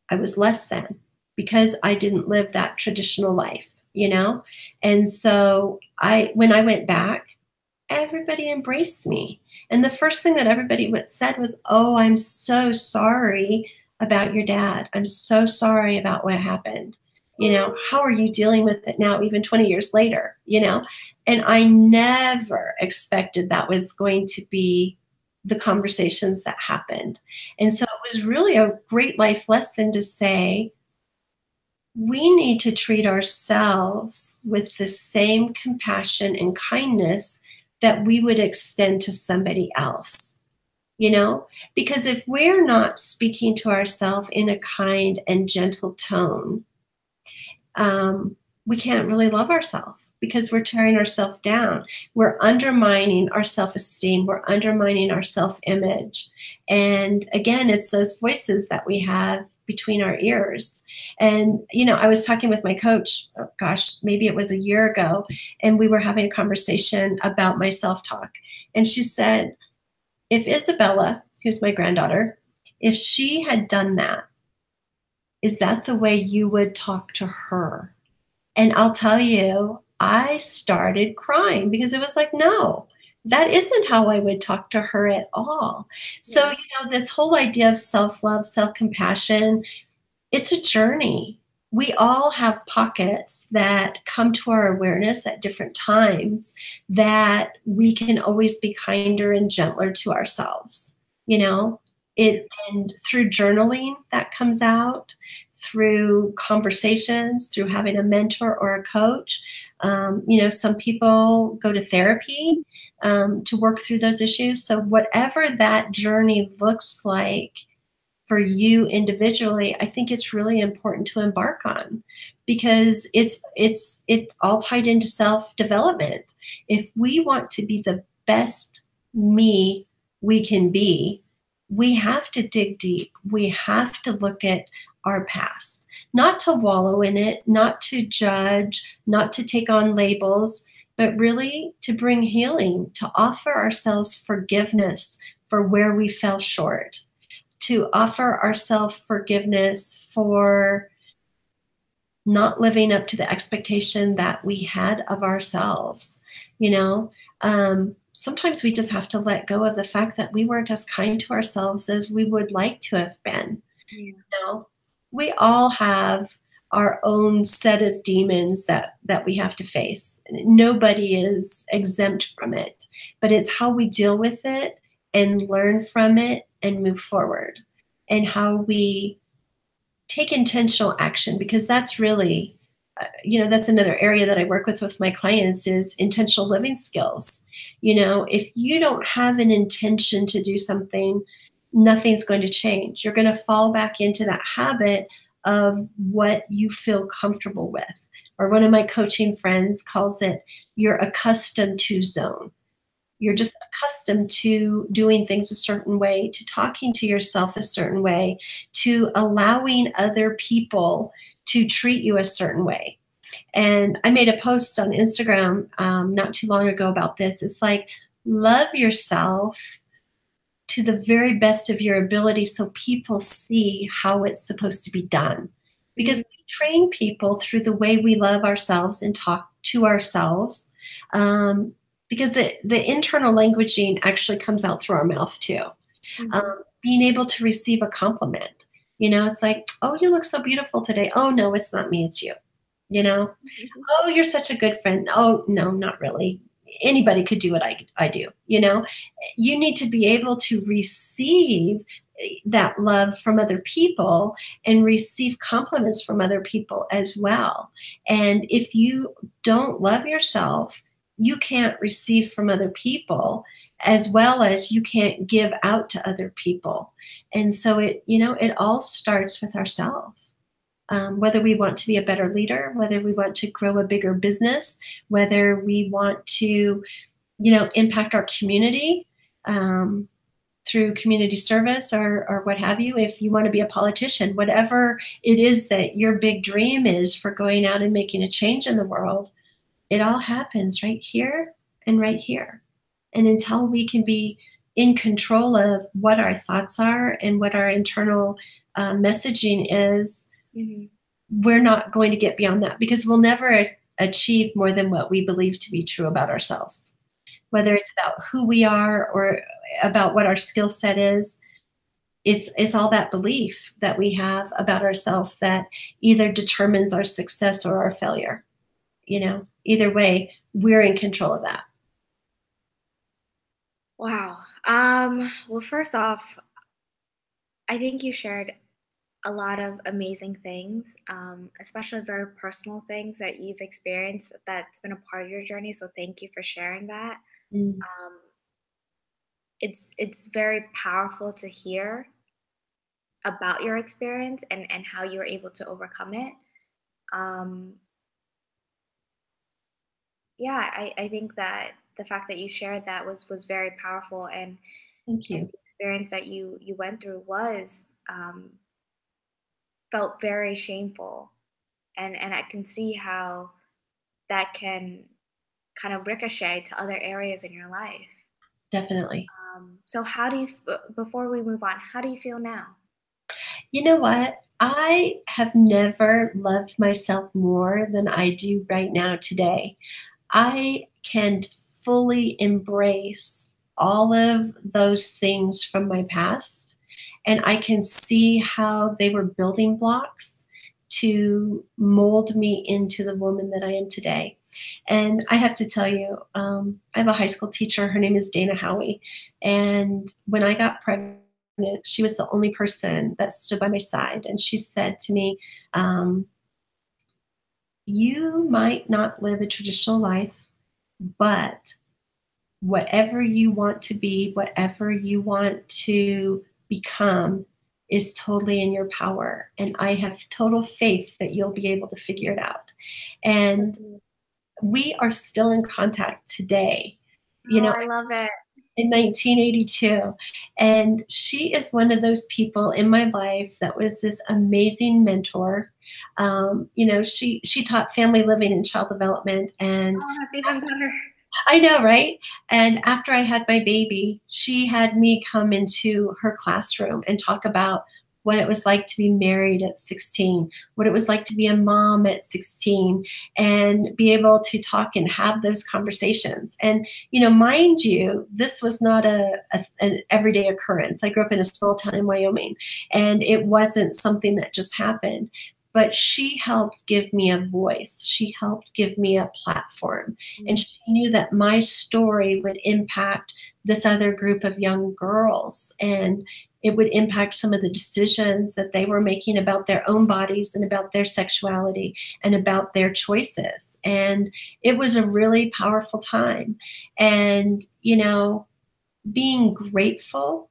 I was less than because I didn't live that traditional life, And so when I went back, everybody embraced me. And the first thing that everybody said was, oh, I'm so sorry about your dad. I'm so sorry about what happened. How are you dealing with it now, even 20 years later, And I never expected that was going to be the conversations that happened. And so it was really a great life lesson to say, we need to treat ourselves with the same compassion and kindness that we would extend to somebody else, because if we're not speaking to ourselves in a kind and gentle tone, we can't really love ourselves because we're tearing ourselves down. We're undermining our self-esteem. We're undermining our self-image. And again, it's those voices that we have between our ears. And, I was talking with my coach, oh gosh, maybe it was a year ago, and we were having a conversation about my self-talk. And she said, if Isabella, who's my granddaughter, if she had done that, is that the way you would talk to her? And I'll tell you, I started crying because it was like, no, that isn't how I would talk to her at all. So, this whole idea of self-love, self-compassion, it's a journey. We all have pockets that come to our awareness at different times that we can always be kinder and gentler to ourselves, and through journaling that comes out, through conversations, through having a mentor or a coach. Some people go to therapy to work through those issues. So whatever that journey looks like for you individually, I think it's really important to embark on, because it's all tied into self-development. If we want to be the best me we can be, we have to dig deep. We have to look at our past, not to wallow in it, not to judge, not to take on labels, but really to bring healing, to offer ourselves forgiveness for where we fell short, to offer ourselves forgiveness for not living up to the expectation that we had of ourselves. Sometimes we just have to let go of the fact that we weren't as kind to ourselves as we would like to have been. We all have our own set of demons that we have to face. Nobody is exempt from it, but it's how we deal with it and learn from it and move forward, and how we take intentional action, because that's really, that's another area that I work with my clients, is intentional living skills. If you don't have an intention to do something, nothing's going to change. You're going to fall back into that habit of what you feel comfortable with. Or one of my coaching friends calls it your accustomed to zone. You're just accustomed to doing things a certain way, to talking to yourself a certain way, to allowing other people to treat you a certain way. And I made a post on Instagram not too long ago about this. It's like, love yourself to the very best of your ability so people see how it's supposed to be done. Because we train people through the way we love ourselves and talk to ourselves. Because the internal languaging actually comes out through our mouth too. Being able to receive a compliment. It's like, oh, you look so beautiful today. Oh, no, it's not me, it's you. Oh, you're such a good friend. Oh, no, not really. Anybody could do what I do. You need to be able to receive that love from other people and receive compliments from other people as well. And if you don't love yourself, you can't receive from other people, as well as you can't give out to other people. And so it all starts with ourselves. Whether we want to be a better leader, whether we want to grow a bigger business, whether we want to, impact our community through community service or what have you. If you want to be a politician, whatever it is that your big dream is for going out and making a change in the world, it all happens right here and right here. And until we can be in control of what our thoughts are and what our internal messaging is, we're not going to get beyond that, because we'll never achieve more than what we believe to be true about ourselves. Whether it's about who we are or about what our skill set is, it's all that belief that we have about ourselves that either determines our success or our failure. Either way, we're in control of that. Wow. Well, first off, I think you shared a lot of amazing things, especially very personal things that you've experienced that's been a part of your journey. So thank you for sharing that. Mm, Um, it's very powerful to hear about your experience and how you were able to overcome it. Um, yeah, I think that the fact that you shared that was very powerful, thank and you. the experience that you went through was felt very shameful, and I can see how that can kind of ricochet to other areas in your life. Definitely. So how do you, before we move on, how do you feel now? You know what? I have never loved myself more than I do right now today. I can fully embrace all of those things from my past, and I can see how they were building blocks to mold me into the woman that I am today. And I have to tell you, I have a high school teacher. Her name is Dana Howie. And when I got pregnant, she was the only person that stood by my side. And she said to me, you might not live a traditional life, but whatever you want to be, whatever you want to become is totally in your power. And I have total faith that you'll be able to figure it out. And Mhm. we are still in contact today, Oh, I love it. in 1982. And she is one of those people in my life that was this amazing mentor. She taught family living and child development, and Oh, that's even better. I know, right? And after I had my baby, she had me come into her classroom and talk about what it was like to be married at 16, what it was like to be a mom at 16, and be able to talk and have those conversations. And, mind you, this was not an everyday occurrence. I grew up in a small town in Wyoming, and it wasn't something that just happened. But she helped give me a voice. She helped give me a platform. And Mm. she knew that my story would impact this other group of young girls, and it would impact some of the decisions that they were making about their own bodies and about their sexuality and about their choices. And it was a really powerful time. And, being grateful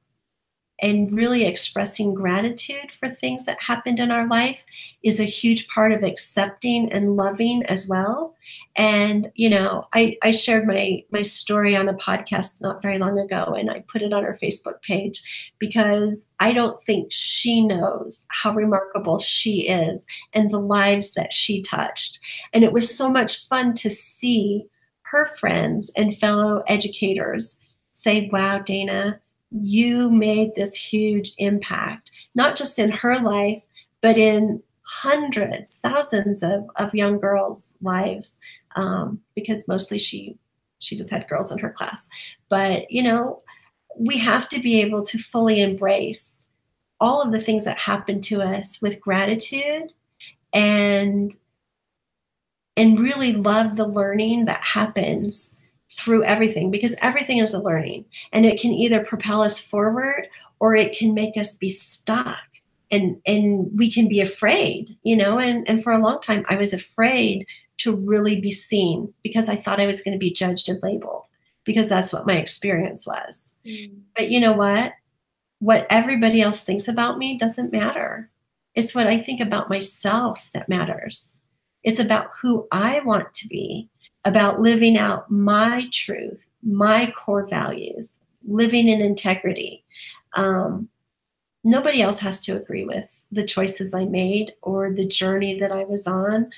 and really expressing gratitude for things that happened in our life is a huge part of accepting and loving as well. And, I shared my story on a podcast not very long ago, and I put it on her Facebook page because I don't think she knows how remarkable she is and the lives that she touched. And it was so much fun to see her friends and fellow educators say, wow, Dana, you made this huge impact, not just in her life, but in hundreds, thousands of young girls' lives, because mostly she just had girls in her class. But, we have to be able to fully embrace all of the things that happen to us with gratitude and really love the learning that happens through everything, because everything is a learning, and it can either propel us forward or it can make us be stuck, and we can be afraid, and for a long time I was afraid to really be seen because I thought I was going to be judged and labeled, because that's what my experience was. Mm. But you know what everybody else thinks about me doesn't matter. It's what I think about myself that matters. It's about who I want to be, about living out my truth, my core values, living in integrity. Um, Nobody else has to agree with the choices I made or the journey that I was on.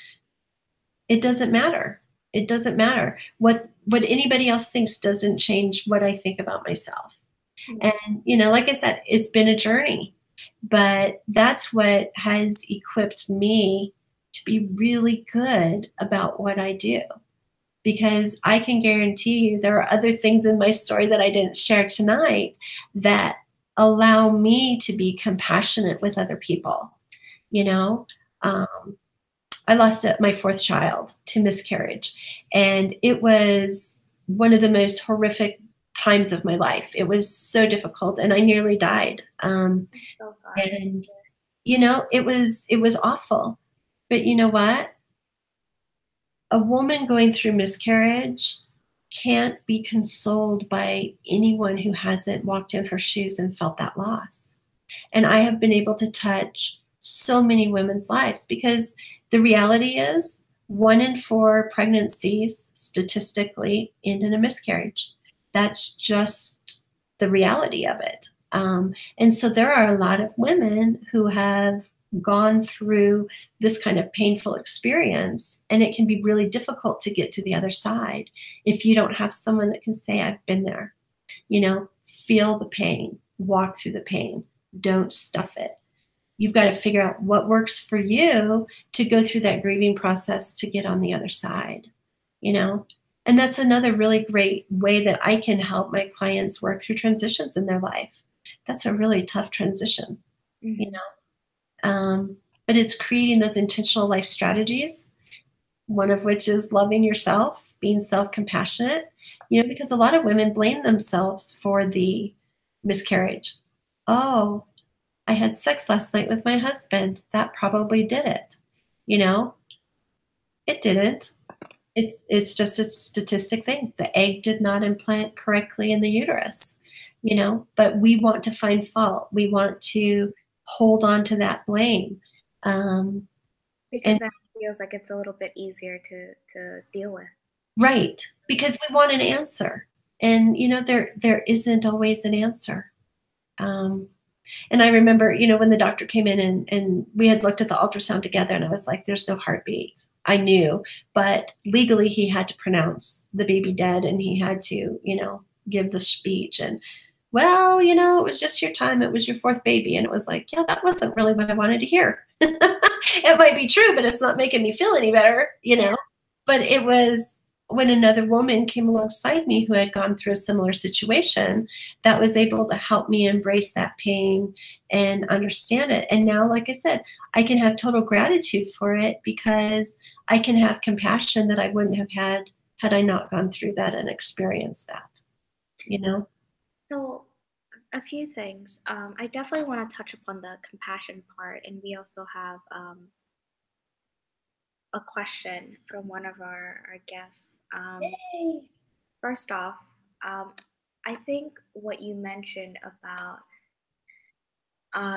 It doesn't matter. It doesn't matter. What anybody else thinks doesn't change what I think about myself. Mm. And, like I said, it's been a journey, but that's what has equipped me to be really good about what I do. Because I can guarantee you there are other things in my story that I didn't share tonight that allow me to be compassionate with other people. You know, I lost my fourth child to miscarriage, and it was one of the most horrific times of my life. It was so difficult, and I nearly died. So sorry. And you know, it was awful. But you know what? A woman going through miscarriage can't be consoled by anyone who hasn't walked in her shoes and felt that loss. And I have been able to touch so many women's lives, because the reality is 1 in 4 pregnancies statistically end in a miscarriage. That's just the reality of it. And so there are a lot of women who have gone through this kind of painful experience, and it can be really difficult to get to the other side if you don't have someone that can say, I've been there. You know, feel the pain, walk through the pain, don't stuff it. You've got to figure out what works for you to go through that grieving process to get on the other side, you know? And that's another really great way that I can help my clients work through transitions in their life. That's a really tough transition, you know? But it's creating those intentional life strategies, one of which is loving yourself, being self-compassionate, you know, because a lot of women blame themselves for the miscarriage. Oh, I had sex last night with my husband. That probably did it. You know, it didn't. It's just a statistic thing. The egg did not implant correctly in the uterus, you know, but we want to find fault. We want to hold on to that blame. Because And then it feels like it's a little bit easier to deal with. right, because we want an answer. And you know, there isn't always an answer. And I remember, you know, when the doctor came in and we had looked at the ultrasound together, and I was like, there's no heartbeat. I knew, but legally he had to pronounce the baby dead, and he had to, you know, give the speech. And well, you know, it was just your time. It was your fourth baby. And it was like, yeah, that wasn't really what I wanted to hear. It might be true, but it's not making me feel any better, you know? But it was when another woman came alongside me who had gone through a similar situation that was able to help me embrace that pain and understand it. And now, like I said, I can have total gratitude for it, because I can have compassion that I wouldn't have had I not gone through that and experienced that, you know? So a few things. I definitely want to touch upon the compassion part, and we also have a question from one of our guests. Yay. First off, I think what you mentioned about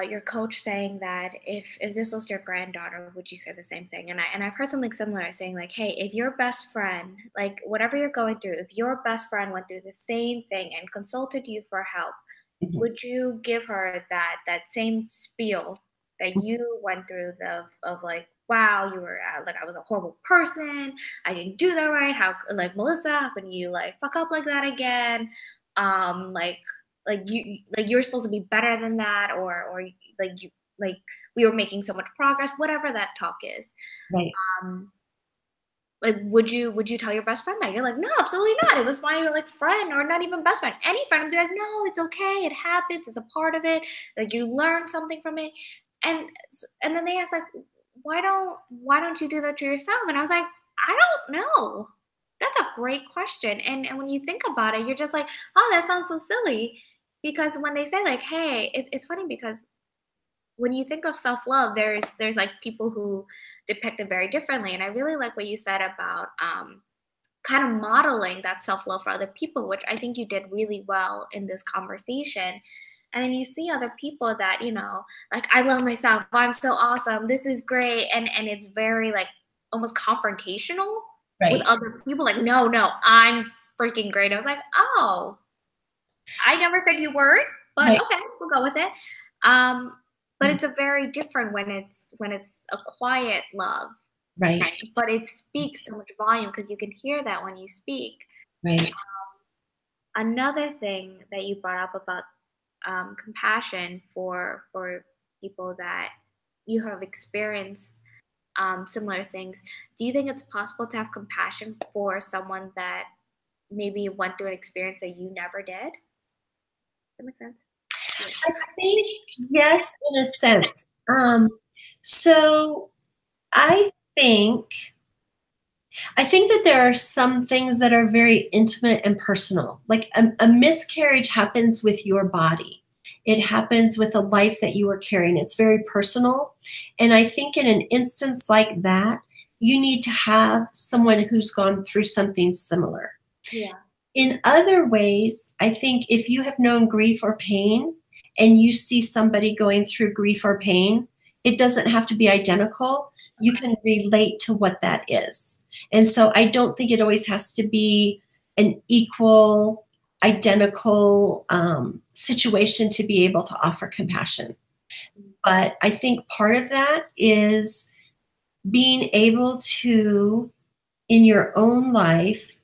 your coach saying that if this was your granddaughter, would you say the same thing? And I've heard something similar, saying like, hey, if your best friend, like whatever you're going through, if your best friend went through the same thing and consulted you for help, would you give her that same spiel that you went through of like, wow, you were like, I was a horrible person, I didn't do that right, how, like, Melissa, how can you like fuck up like that again, like you're supposed to be better than that, or like you, like we were making so much progress, whatever that talk is. Right. um like, would you tell your best friend that? You're like, no, absolutely not. It was my like friend, or not even best friend, any friend. And be like, no, it's okay. It happens. It's a part of it. Like, you learn something from it. And then they asked like, why don't you do that to yourself? And I was like, I don't know. That's a great question. And when you think about it, you're just like, oh, that sounds so silly. Because when they say like, hey, it's funny because when you think of self-love, there's like people who depict it very differently. And I really like what you said about kind of modeling that self-love for other people, which I think you did really well in this conversation. And then you see other people that, you know, like, I love myself, I'm so awesome, this is great, and it's very like almost confrontational with Right. other people, like, no, I'm freaking great. I was like, oh, I never said you weren't, but Right. okay, we'll go with it. But it's a very different when it's a quiet love, Right. but it speaks so much volume because you can hear that when you speak. Right. Another thing that you brought up about compassion for people that you have experienced similar things. Do you think it's possible to have compassion for someone that maybe went through an experience that you never did? Does that make sense? I think yes, in a sense. So I think I think that there are some things that are very intimate and personal. Like a miscarriage happens with your body. It happens with a life that you are carrying. It's very personal. And I think in an instance like that, you need to have someone who's gone through something similar. Yeah. In other ways, I think if you have known grief or pain and you see somebody going through grief or pain, it doesn't have to be identical. You can relate to what that is. And so I don't think it always has to be an equal, identical situation to be able to offer compassion. But I think part of that is being able to, in your own life,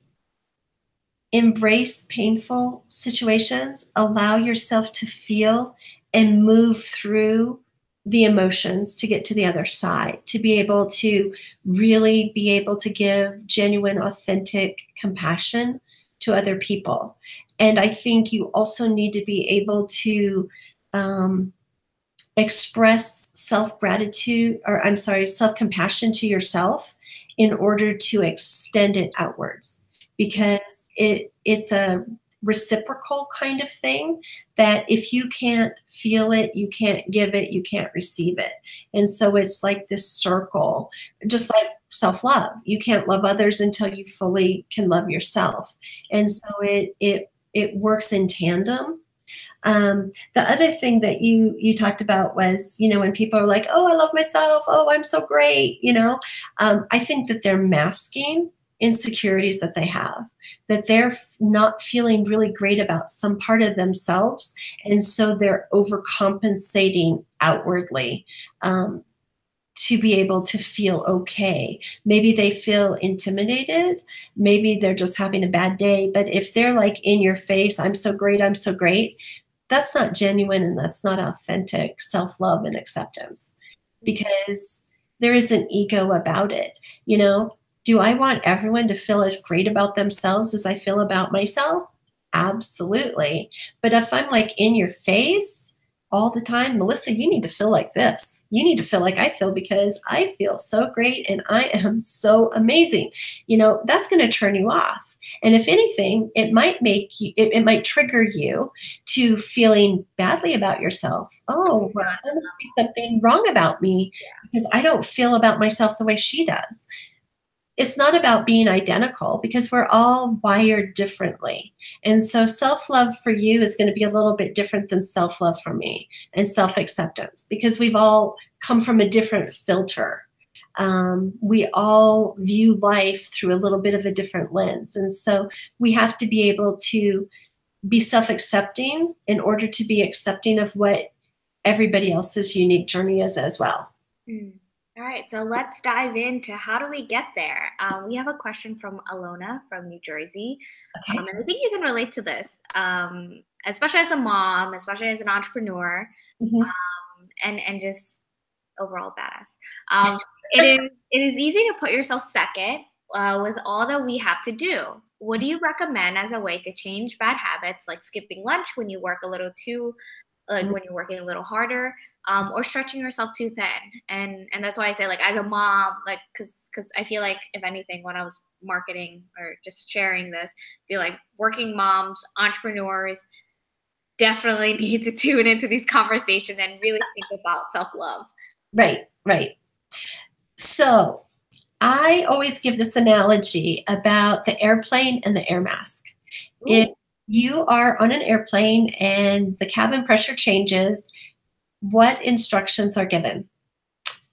embrace painful situations, allow yourself to feel and move through the emotions to get to the other side, to be able to really be able to give genuine, authentic compassion to other people. And I think you also need to be able to express self-gratitude, or I'm sorry, self-compassion to yourself in order to extend it outwards, because it's a reciprocal kind of thing that if you can't feel it, you can't give it, you can't receive it. And so it's like this circle, just like self-love. You can't love others until you fully can love yourself. And so it works in tandem. The other thing that you talked about was, when people are like, oh, I love myself, oh, I'm so great, I think that they're masking insecurities that they have, that they're not feeling really great about some part of themselves. And so they're overcompensating outwardly to be able to feel okay. Maybe they feel intimidated. Maybe they're just having a bad day. But if they're like in your face, I'm so great, I'm so great, that's not genuine and that's not authentic self-love and acceptance, because there is an ego about it. Do I want everyone to feel as great about themselves as I feel about myself? Absolutely. But if I'm like in your face all the time, Melissa, you need to feel like this. You need to feel like I feel, because I feel so great and I am so amazing. That's going to turn you off. And if anything, it might make you, it might trigger you to feeling badly about yourself. Oh, well, there must be something wrong about me because I don't feel about myself the way she does. It's not about being identical, because we're all wired differently. And so self-love for you is going to be a little bit different than self-love for me, and self-acceptance, because we've all come from a different filter. We all view life through a little bit of a different lens. And so we have to be able to be self-accepting in order to be accepting of what everybody else's unique journey is as well. All right, so let's dive into how do we get there. We have a question from Alona from New Jersey. Okay. And I think you can relate to this, especially as a mom, especially as an entrepreneur, and just overall badass. It is easy to put yourself second with all that we have to do. What do you recommend as a way to change bad habits, like skipping lunch when you work a little too, like when you're working a little harder, or stretching yourself too thin? And that's why I say, like, as a mom, like, because I feel like, if anything, when I was marketing or just sharing this, I feel like working moms, entrepreneurs definitely need to tune into these conversations and really think about self-love. Right. So I always give this analogy about the airplane and the air mask. Ooh. If you are on an airplane and the cabin pressure changes, what instructions are given?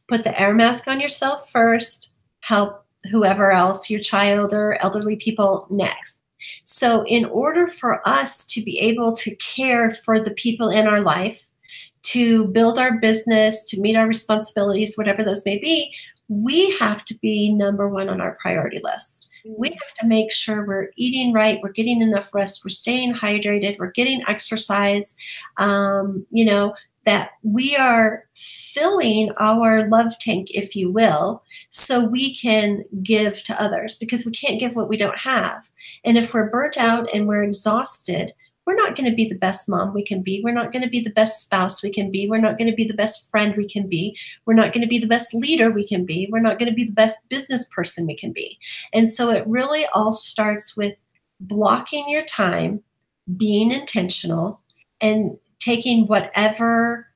Put the air mask on yourself first, help whoever else, your child or elderly people, next. So in order for us to be able to care for the people in our life, to build our business, to meet our responsibilities, whatever those may be, we have to be number one on our priority list. We have to make sure we're eating right, we're getting enough rest, we're staying hydrated, we're getting exercise, that we are filling our love tank, if you will, so we can give to others, because we can't give what we don't have. And if we're burnt out and we're exhausted, we're not going to be the best mom we can be. We're not going to be the best spouse we can be. We're not going to be the best friend we can be. We're not going to be the best leader we can be. We're not going to be the best business person we can be. And so it really all starts with blocking your time, being intentional, and taking whatever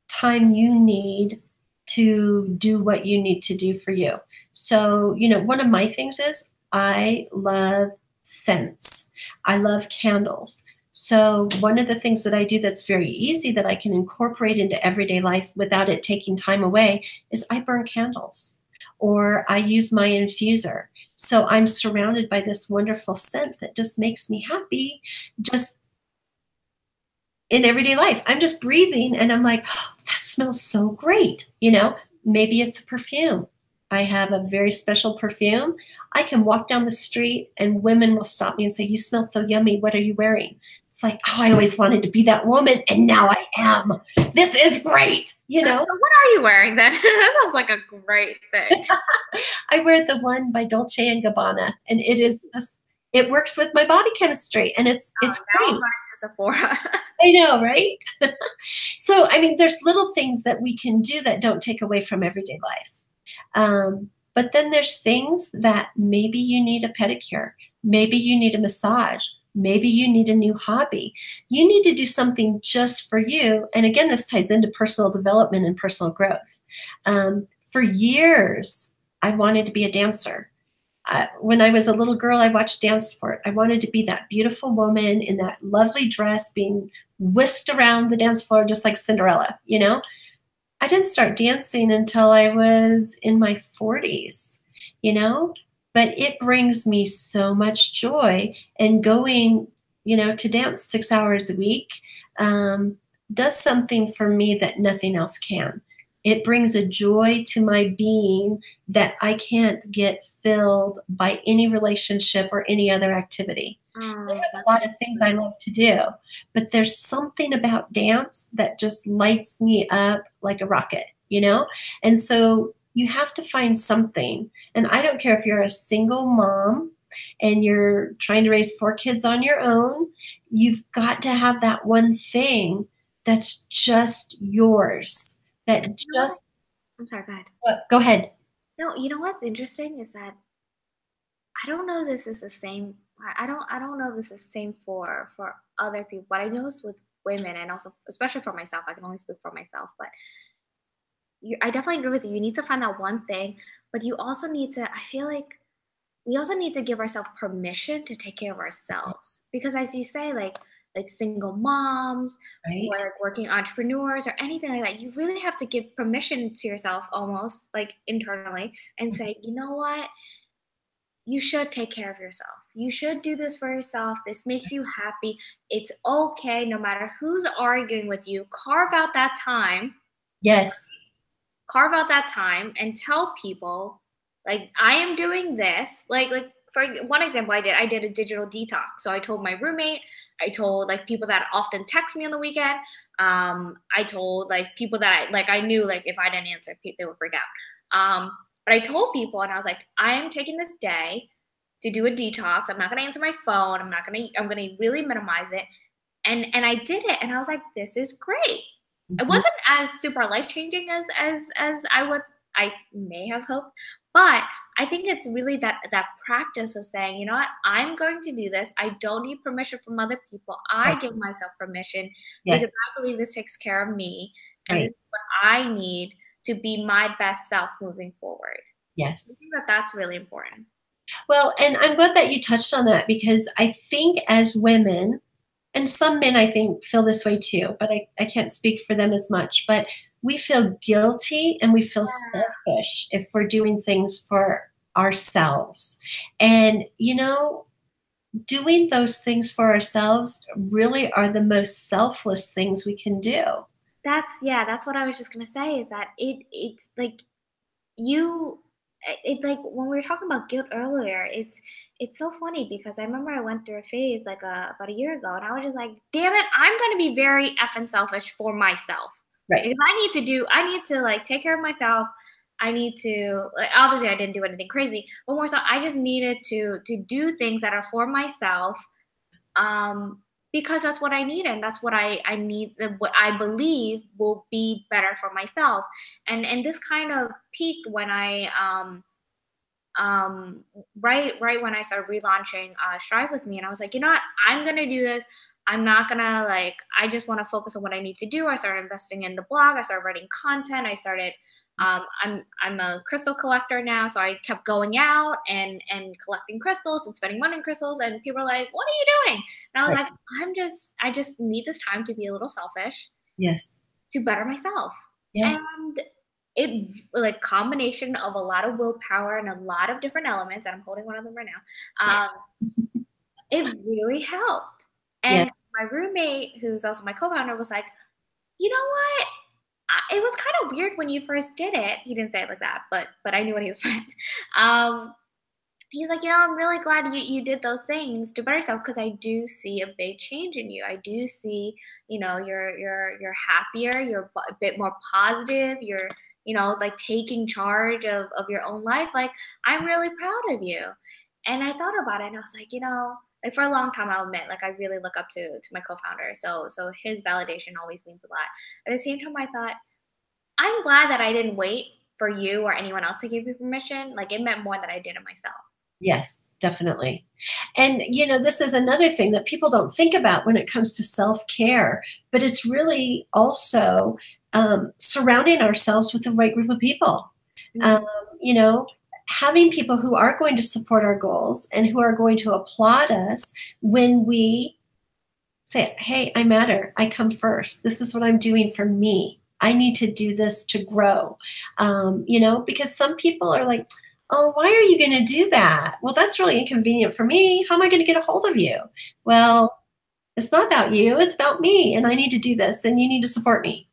time you need to do what you need to do for you. So, one of my things is I love scents. I love candles. So one of the things that I do that's very easy that I can incorporate into everyday life without it taking time away is I burn candles or I use my infuser. So I'm surrounded by this wonderful scent that just makes me happy. Just in everyday life, I'm just breathing and I'm like, oh, that smells so great. Maybe it's a perfume. I have a very special perfume. I can walk down the street and women will stop me and say, you smell so yummy. What are you wearing? It's like, oh, I always wanted to be that woman and now I am. This is great. So what are you wearing then? That sounds like a great thing. I wear the one by Dolce & Gabbana, and it is just, it works with my body chemistry, and it's great. I'm running to Sephora. I know, right? So, there's little things that we can do that don't take away from everyday life. But then there's things that maybe you need a pedicure. Maybe you need a massage. Maybe you need a new hobby. You need to do something just for you. And again, this ties into personal development and personal growth. For years, I wanted to be a dancer. When I was a little girl, I watched dance sport. I wanted to be that beautiful woman in that lovely dress being whisked around the dance floor just like Cinderella, I didn't start dancing until I was in my 40s, but it brings me so much joy. And going, to dance 6 hours a week does something for me that nothing else can. It brings a joy to my being that I can't get filled by any relationship or any other activity. I have a lot of things I love to do, but there's something about dance that just lights me up like a rocket, And so you have to find something. And I don't care if you're a single mom and you're trying to raise 4 kids on your own, you've got to have that one thing that's just yours. I'm sorry, go ahead. Go ahead. No, you know what's interesting is that I don't know this is the same. I don't know if this is the same for other people, but I know it's with women and also especially for myself. I can only speak for myself, but I definitely agree with you. You need to find that one thing, but you also need to, I feel like we also need to give ourselves permission to take care of ourselves. Because as you say, like single moms, right, or like working entrepreneurs or anything like that, you really have to give permission to yourself almost like internally and say, you know what? You should take care of yourself. You should do this for yourself. This makes you happy. It's okay no matter who's arguing with you. Carve out that time. Yes. Carve out that time and tell people, like, I am doing this. Like for one example, I did a digital detox. So I told my roommate, I told like people that often text me on the weekend. I told like people that I knew like if I didn't answer, they would freak out. But I told people and I was like, I am taking this day to do a detox. I'm not going to answer my phone. I'm going to really minimize it. And I did it. And I was like, this is great. It wasn't as super life-changing as I may have hoped, but I think it's really that practice of saying, you know what, I'm going to do this. I don't need permission from other people. I give myself permission because I believe this takes care of me, and this is what I need to be my best self moving forward. Yes. I think that's really important. Well, and I'm glad that you touched on that because I think as women, and some men I think feel this way too, but I can't speak for them as much, but we feel guilty and we feel selfish if we're doing things for ourselves. And, doing those things for ourselves really are the most selfless things we can do. That's what I was just going to say is that it's like like when we were talking about guilt earlier, it's so funny because I remember I went through a phase like about a year ago and I was just like, damn it, I'm going to be very effing selfish for myself. Right. Because I need to like take care of myself. I need to, like, obviously I didn't do anything crazy, but more so I just needed to do things that are for myself. because that's what I need, and that's what I need, what I believe will be better for myself. And this kind of peaked when I um right when I started relaunching Strive with me, and I was like, you know what, I'm gonna do this. I'm not gonna, like, I just want to focus on what I need to do. I started investing in the blog, I started writing content, I started I'm a crystal collector now, so I kept going out and collecting crystals and spending money on crystals, and people are like, what are you doing? And I was Right. like, I just need this time to be a little selfish, Yes. to better myself. Yes. And it, like, combination of a lot of willpower and a lot of different elements, and I'm holding one of them right now. It really helped. Yes. And my roommate, who's also my co-founder, was like, you know what? It was kind of weird when you first did it. He didn't say it like that, but I knew what he was saying. Um, he's like, I'm really glad you did those things to better yourself, because I do see a big change in you. I do see, you're happier, you're a bit more positive, you're, like, taking charge of your own life. Like, I'm really proud of you. And I thought about it, and I was like, like, for a long time, I'll admit, like, I really look up to my co-founder. So his validation always means a lot. At the same time, I thought, I'm glad that I didn't wait for you or anyone else to give me permission. Like, it meant more that I did it myself. Yes, definitely. And, this is another thing that people don't think about when it comes to self-care, but it's really also surrounding ourselves with the right group of people. Um, Mhm. you know, having people who are going to support our goals and who are going to applaud us when we say, hey, I matter. I come first. This is what I'm doing for me. I need to do this to grow. Because some people are like, oh, why are you going to do that? Well, that's really inconvenient for me. How am I going to get a hold of you? Well, it's not about you. It's about me. And I need to do this and you need to support me.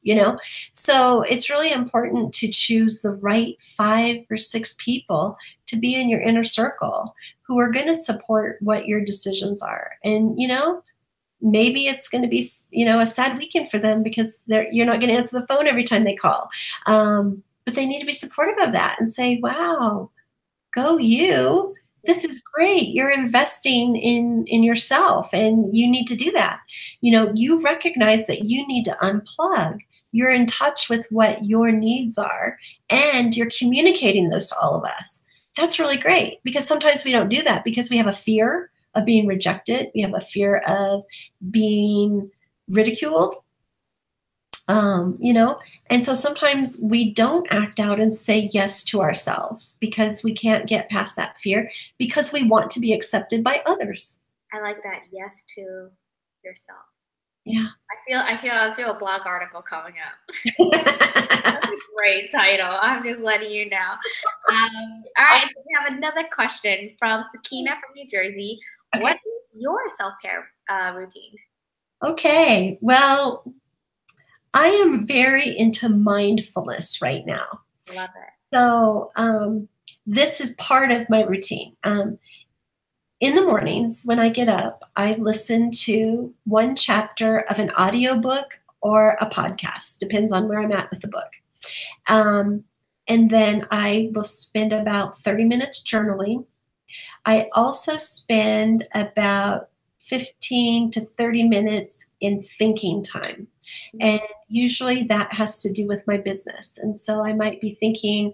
So it's really important to choose the right 5 or 6 people to be in your inner circle who are going to support what your decisions are. And, maybe it's going to be, a sad weekend for them because you're not going to answer the phone every time they call. But they need to be supportive of that and say, wow, go you. This is great. You're investing in yourself and you need to do that. You recognize that you need to unplug. You're in touch with what your needs are and you're communicating those to all of us. That's really great because sometimes we don't do that because we have a fear of being rejected. We have a fear of being ridiculed. And so sometimes we don't act out and say yes to ourselves because we can't get past that fear because we want to be accepted by others. I like that. Yes to yourself. Yeah. I feel a blog article coming up. That's a great title. I'm just letting you know. All right, so we have another question from Sakina from New Jersey. Okay. What is your self-care routine? Okay. Well, I am very into mindfulness right now. Love it. So this is part of my routine. In the mornings when I get up, I listen to one chapter of an audiobook or a podcast, depends on where I'm at with the book. And then I will spend about 30 minutes journaling. I also spend about 15 to 30 minutes in thinking time. And usually that has to do with my business. And so I might be thinking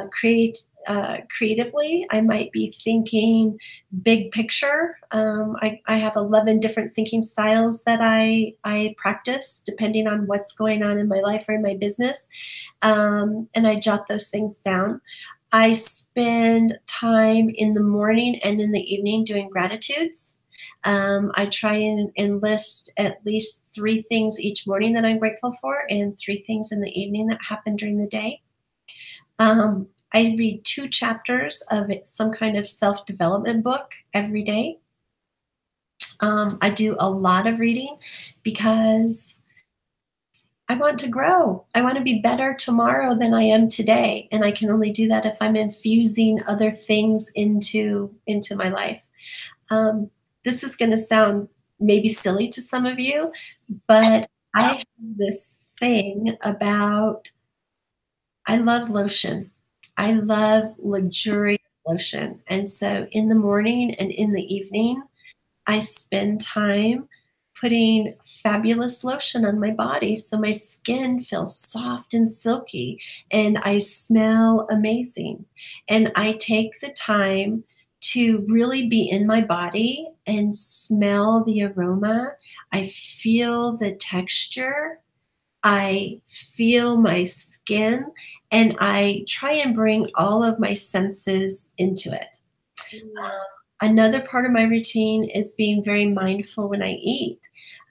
creatively. I might be thinking big picture. I have 11 different thinking styles that I practice depending on what's going on in my life or in my business. And I jot those things down. I spend time in the morning and in the evening doing gratitudes. I try and list at least 3 things each morning that I'm grateful for and 3 things in the evening that happen during the day. I read 2 chapters of some kind of self-development book every day. I do a lot of reading because I want to grow. I want to be better tomorrow than I am today. And I can only do that if I'm infusing other things into my life. This is going to sound maybe silly to some of you, but I have this thing about, I love lotion. I love luxurious lotion. And so in the morning and in the evening, I spend time putting fabulous lotion on my body so my skin feels soft and silky and I smell amazing. And I take the time to really be in my body and smell the aroma. I feel the texture. I feel my skin, and I try and bring all of my senses into it. Another part of my routine is being very mindful when I eat.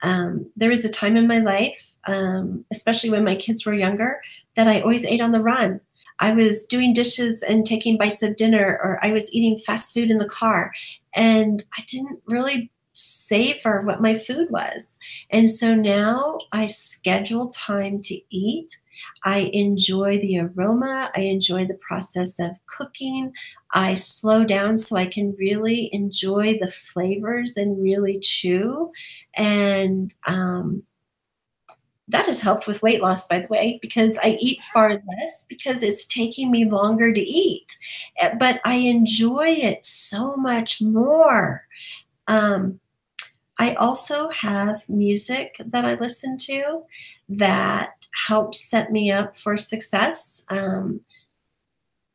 There was a time in my life, especially when my kids were younger, that I always ate on the run. I was doing dishes and taking bites of dinner, or I was eating fast food in the car, and I didn't really savor what my food was. And so now I schedule time to eat. I enjoy the aroma. I enjoy the process of cooking. I slow down so I can really enjoy the flavors and really chew. And that has helped with weight loss, by the way, because I eat far less because it's taking me longer to eat. But I enjoy it so much more. I also have music that I listen to that helps set me up for success.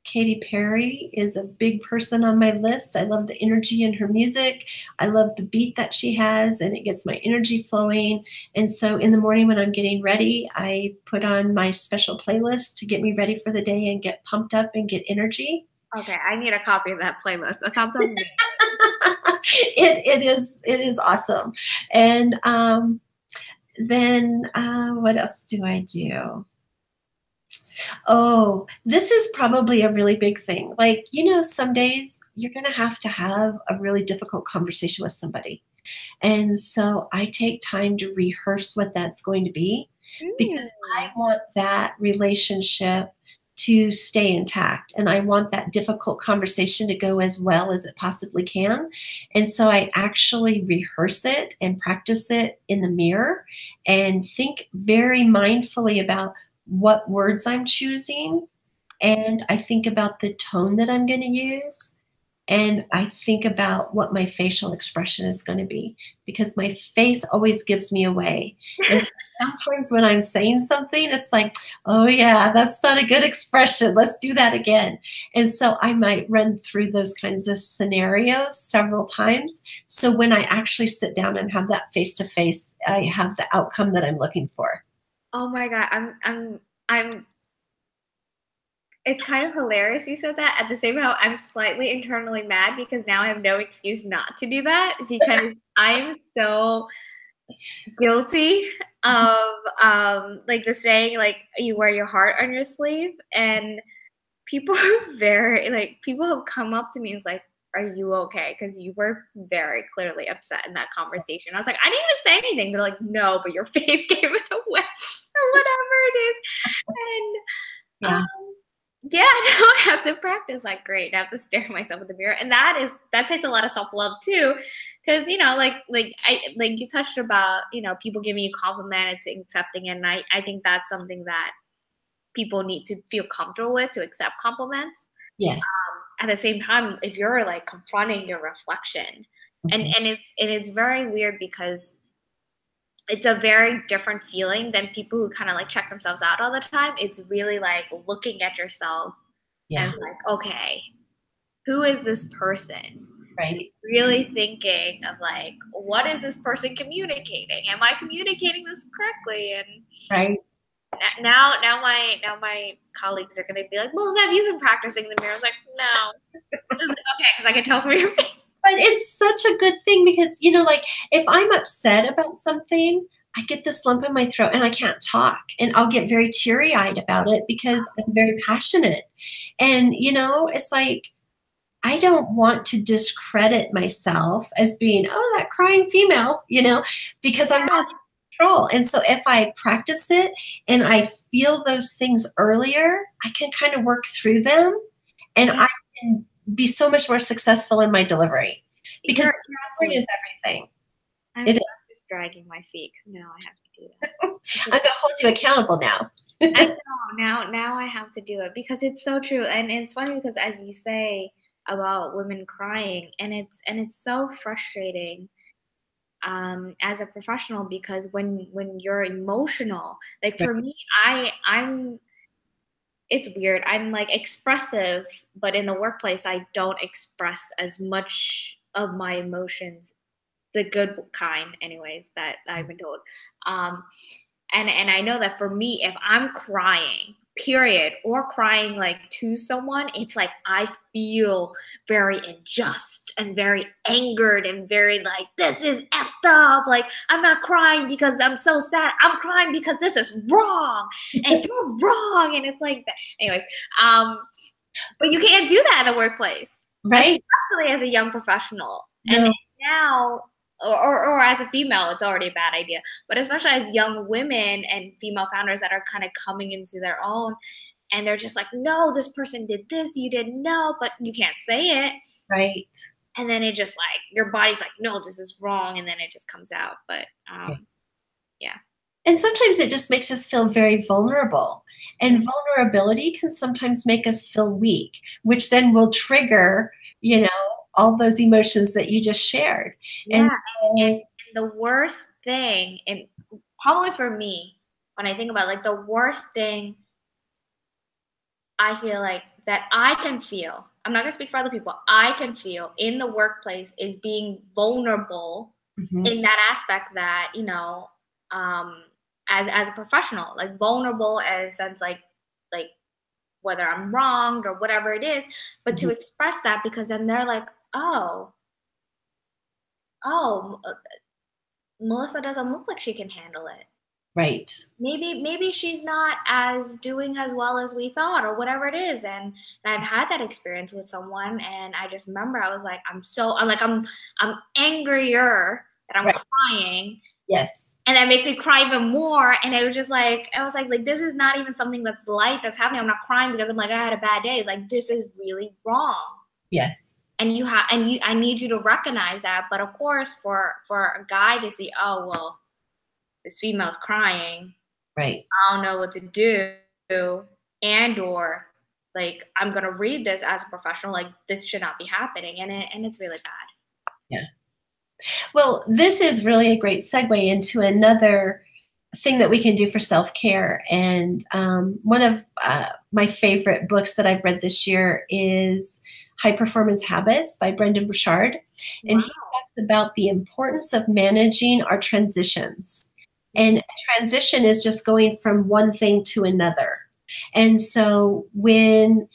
Katy Perry is a big person on my list. I love the energy in her music. I love the beat that she has, and it gets my energy flowing. And so in the morning when I'm getting ready, I put on my special playlist to get me ready for the day and get pumped up and get energy. Okay, I need a copy of that playlist. That sounds amazing. It is awesome. And then what else do I do? Oh, this is probably a really big thing. Like, some days you're going to have a really difficult conversation with somebody. And so I take time to rehearse what that's going to be because I want that relationship to stay intact. And I want that difficult conversation to go as well as it possibly can. And so I actually rehearse it and practice it in the mirror and think very mindfully about what words I'm choosing. And I think about the tone that I'm going to use. And I think about what my facial expression is going to be because my face always gives me away. And sometimes when I'm saying something, it's like, oh yeah, that's not a good expression. Let's do that again. And so I might run through those kinds of scenarios several times. So when I actually sit down and have that face to face, I have the outcome that I'm looking for. Oh my God, I'm it's kind of hilarious you said that. At the same time, I'm slightly internally mad because now I have no excuse not to do that because I'm so guilty of like the saying like you wear your heart on your sleeve, and people are very like people have come up to me and it's like, are you okay? Because you were very clearly upset in that conversation. I was like, I didn't even say anything. They're like, no, but your face gave it away or whatever it is. And Yeah. yeah, now I have to practice. Like, great, I have to stare at myself in the mirror, and that takes a lot of self love too, because like you touched about people giving you compliments, accepting it, and I think that's something that people need to feel comfortable with to accept compliments. Yes. At the same time, if you're like confronting your reflection, and it's very weird because it's a very different feeling than people who kind of like check themselves out all the time. It's really like looking at yourself and it's like, okay, who is this person? Right. It's really thinking of like, what is this person communicating? Am I communicating this correctly? And right. Now my colleagues are going to be like, well, have you been practicing the mirror? I was like, no. I was like, okay, because I can tell from your face. But it's such a good thing because, like if I'm upset about something, I get this lump in my throat and I can't talk and I'll get very teary-eyed about it because I'm very passionate. And, it's like, I don't want to discredit myself as being, oh, that crying female, because I'm not in control. And so if I practice it and I feel those things earlier, I can kind of work through them and I can be so much more successful in my delivery because delivery is everything. I'm just dragging my feet because now I have to do that. I'm going to hold you accountable now. I know. Now I have to do it because it's so true. And it's funny because as you say about women crying, and it's so frustrating. as a professional, because when you're emotional, like Right. for me, I'm it's weird. I'm like expressive, but in the workplace, I don't express as much of my emotions, the good kind, anyways, that I've been told. Um, and I know that for me, if I'm crying, period, or crying like to someone, it's like I feel very unjust and very angered and very like, this is effed up. Like, I'm not crying because I'm so sad. I'm crying because this is wrong and you're wrong. And it's like that. Anyways, um, but you can't do that in the workplace, Right. especially as a young professional. And No. now, or as a female, it's already a bad idea. But especially as young women and female founders that are kind of coming into their own, and they're just like, no, this person did this, you didn't know, but you can't say it. Right. And then it just like, your body's like, no, this is wrong. And then it just comes out. But Yeah. yeah. And sometimes it just makes us feel very vulnerable. And vulnerability can sometimes make us feel weak, which then will trigger, all those emotions that you just shared. Yeah. And And the worst thing, and probably for me, when I think about like the worst thing I feel like that I can feel, I'm not gonna speak for other people, I can feel in the workplace is being vulnerable Mhm. in that aspect that, um, as a professional, like vulnerable as a sense like whether I'm wronged or whatever it is, but to Mhm. express that, because then they're like, oh, Melissa doesn't look like she can handle it. Right. Maybe she's not as doing as well as we thought, or whatever it is. And I've had that experience with someone, and I just remember I was like, I'm angrier that I'm Right. crying, Yes. and that makes me cry even more. And it was just like, I was like this is not even something that's light that's happening. I'm not crying because I'm like, I had a bad day. It's like, this is really wrong. Yes. And I need you to recognize that. But of course, for a guy to see, oh well, this female's crying, Right. I don't know what to do, and or like, I'm gonna read this as a professional, like this should not be happening, and it's really bad. Yeah. Well, this is really a great segue into another thing that we can do for self-care. And one of my favorite books that I've read this year is High Performance Habits by Brendan Burchard. And Wow. he talks about the importance of managing our transitions. And a transition is just going from one thing to another. And so when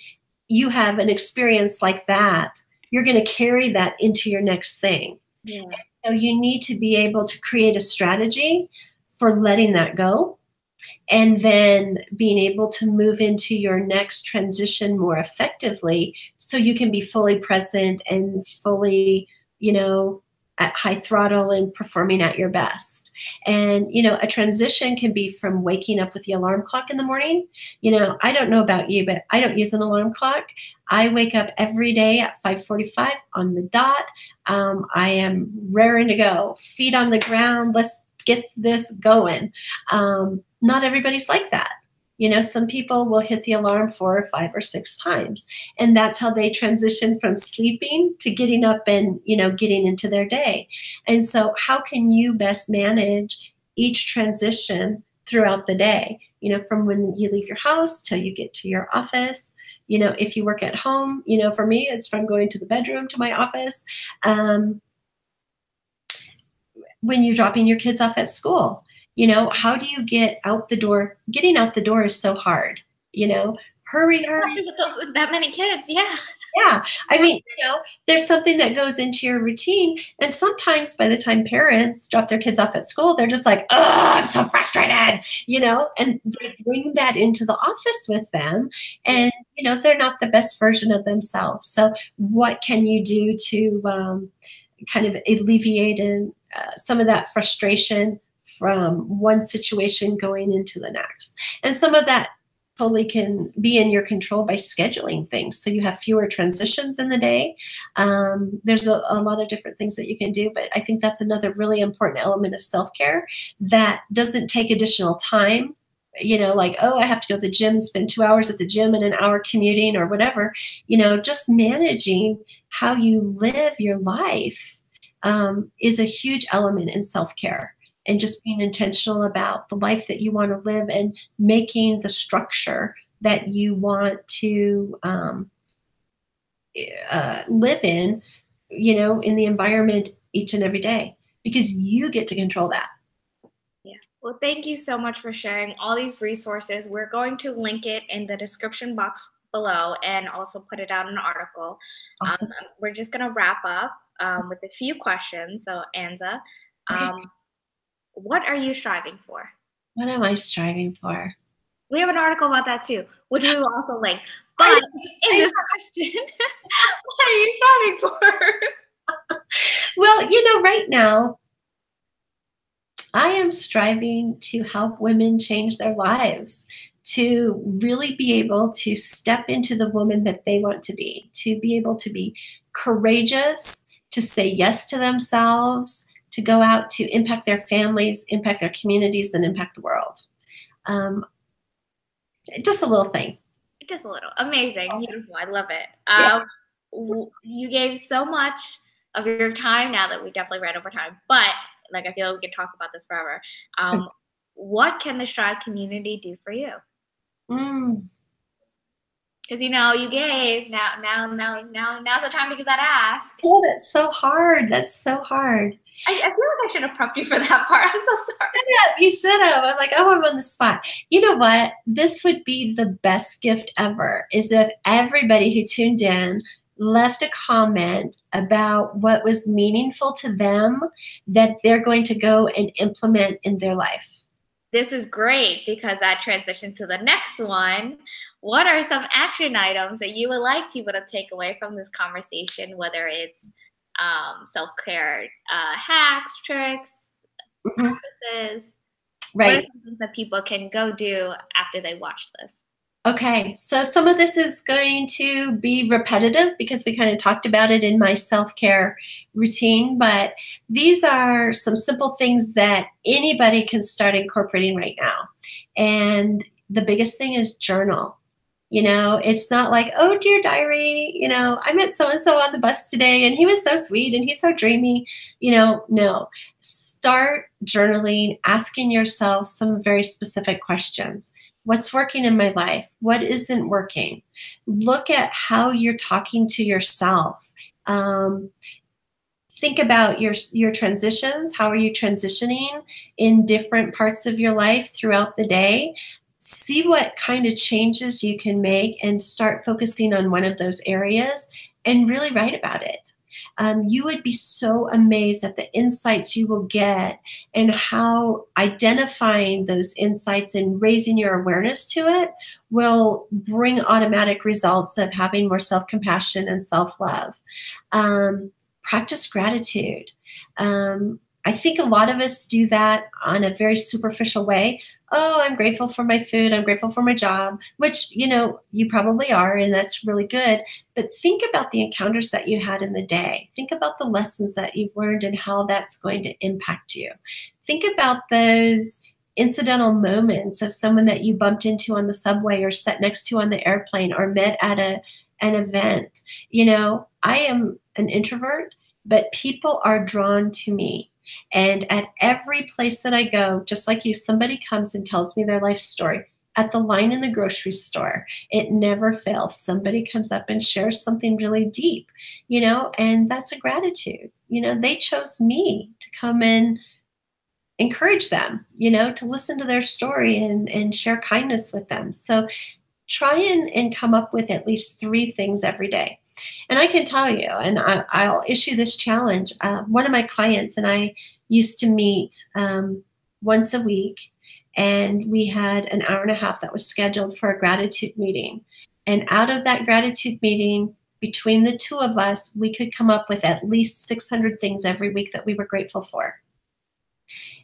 you have an experience like that, you're going to carry that into your next thing. Yeah. So you need to be able to create a strategy for letting that go, and then being able to move into your next transition more effectively, so you can be fully present and fully, at high throttle and performing at your best. And, a transition can be from waking up with the alarm clock in the morning. I don't know about you, but I don't use an alarm clock. I wake up every day at 5:45 on the dot. I am raring to go, feet on the ground. Let's get this going. Not everybody's like that. Some people will hit the alarm 4 or 5 or 6 times, and that's how they transition from sleeping to getting up and, getting into their day. And so how can you best manage each transition throughout the day? From when you leave your house till you get to your office. If you work at home, for me, it's from going to the bedroom to my office. When you're dropping your kids off at school, how do you get out the door? Getting out the door is so hard, hurry. Especially with that many kids, yeah. Yeah. I mean, there's something that goes into your routine. And sometimes by the time parents drop their kids off at school, they're just like, oh, I'm so frustrated, and they bring that into the office with them. And, they're not the best version of themselves. So what can you do to kind of alleviate some of that frustration from one situation going into the next? And some of that totally can be in your control by scheduling things, so you have fewer transitions in the day. There's a lot of different things that you can do, but I think that's another really important element of self-care that doesn't take additional time. Like, oh, I have to go to the gym and spend 2 hours at the gym and an hour commuting or whatever. Just managing how you live your life is a huge element in self-care, and just being intentional about the life that you want to live and making the structure that you want to live in, in the environment each and every day, because you get to control that. Yeah. Well, thank you so much for sharing all these resources. We're going to link it in the description box below and also put it out in an article. Awesome. We're just going to wrap up with a few questions. So, Anza, Okay. what are you striving for? What am I striving for? We have an article about that too, which we will also link. But in this question, what are you striving for? Well, right now, I am striving to help women change their lives, to really be able to step into the woman that they want to be able to be courageous, to say yes to themselves, to go out to impact their families, impact their communities, and impact the world. Just a little thing. Just a little. Amazing. Beautiful. I love it. Yeah. You gave so much of your time now that we definitely ran over time, but I feel like we could talk about this forever. What can the Strive community do for you? Because you gave. Now's the time to give that ask. Oh, that's so hard. That's so hard. I feel like I should have prepped you for that part. I'm so sorry. Yeah, you should have. I'm like, oh, I'm on the spot. You know what? This would be the best gift ever, is if everybody who tuned in left a comment about what was meaningful to them that they're going to go and implement in their life. This is great, because that transitions to the next one. What are some action items that you would like people to take away from this conversation, whether it's self-care hacks, tricks, practices? Right. What are some things that people can go do after they watch this? Okay, so some of this is going to be repetitive because we kind of talked about it in my self-care routine, but these are some simple things that anybody can start incorporating right now. And the biggest thing is journal. It's not like, oh, dear diary, I met so-and-so on the bus today and he was so sweet and he's so dreamy. No. Start journaling, asking yourself some very specific questions. What's working in my life? What isn't working? Look at how you're talking to yourself. Think about your transitions. How are you transitioning in different parts of your life throughout the day? See what kind of changes you can make and start focusing on one of those areas and really write about it. You would be so amazed at the insights you will get and how identifying those insights and raising your awareness to it will bring automatic results of having more self-compassion and self-love. Practice gratitude. I think a lot of us do that on a very superficial way. Oh, I'm grateful for my food. I'm grateful for my job, which, you probably are, and that's really good. But think about the encounters that you had in the day. Think about the lessons that you've learned and how that's going to impact you. Think about those incidental moments of someone that you bumped into on the subway or sat next to on the airplane or met at an event. I am an introvert, but people are drawn to me. And at every place that I go, just like you, somebody comes and tells me their life story. At the line in the grocery store, it never fails. Somebody comes up and shares something really deep, and that's a gratitude. They chose me to come and encourage them, to listen to their story and share kindness with them. So try and come up with at least 3 things every day. And I can tell you, and I'll issue this challenge. One of my clients and I used to meet once a week, and we had an hour and a half that was scheduled for a gratitude meeting. And out of that gratitude meeting, between the 2 of us, we could come up with at least 600 things every week that we were grateful for.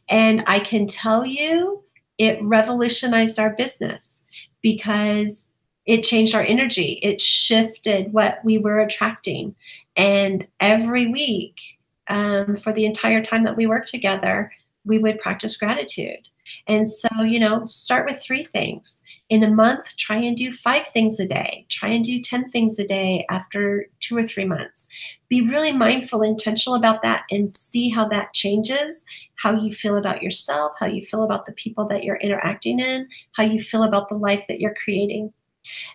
And I can tell you, it revolutionized our business because it changed our energy. It shifted what we were attracting. And every week, for the entire time that we worked together, we would practice gratitude. And so, start with 3 things. In a month, try and do 5 things a day. Try and do 10 things a day after 2 or 3 months. Be really mindful, intentional about that, and see how that changes how you feel about yourself, how you feel about the people that you're interacting in, how you feel about the life that you're creating.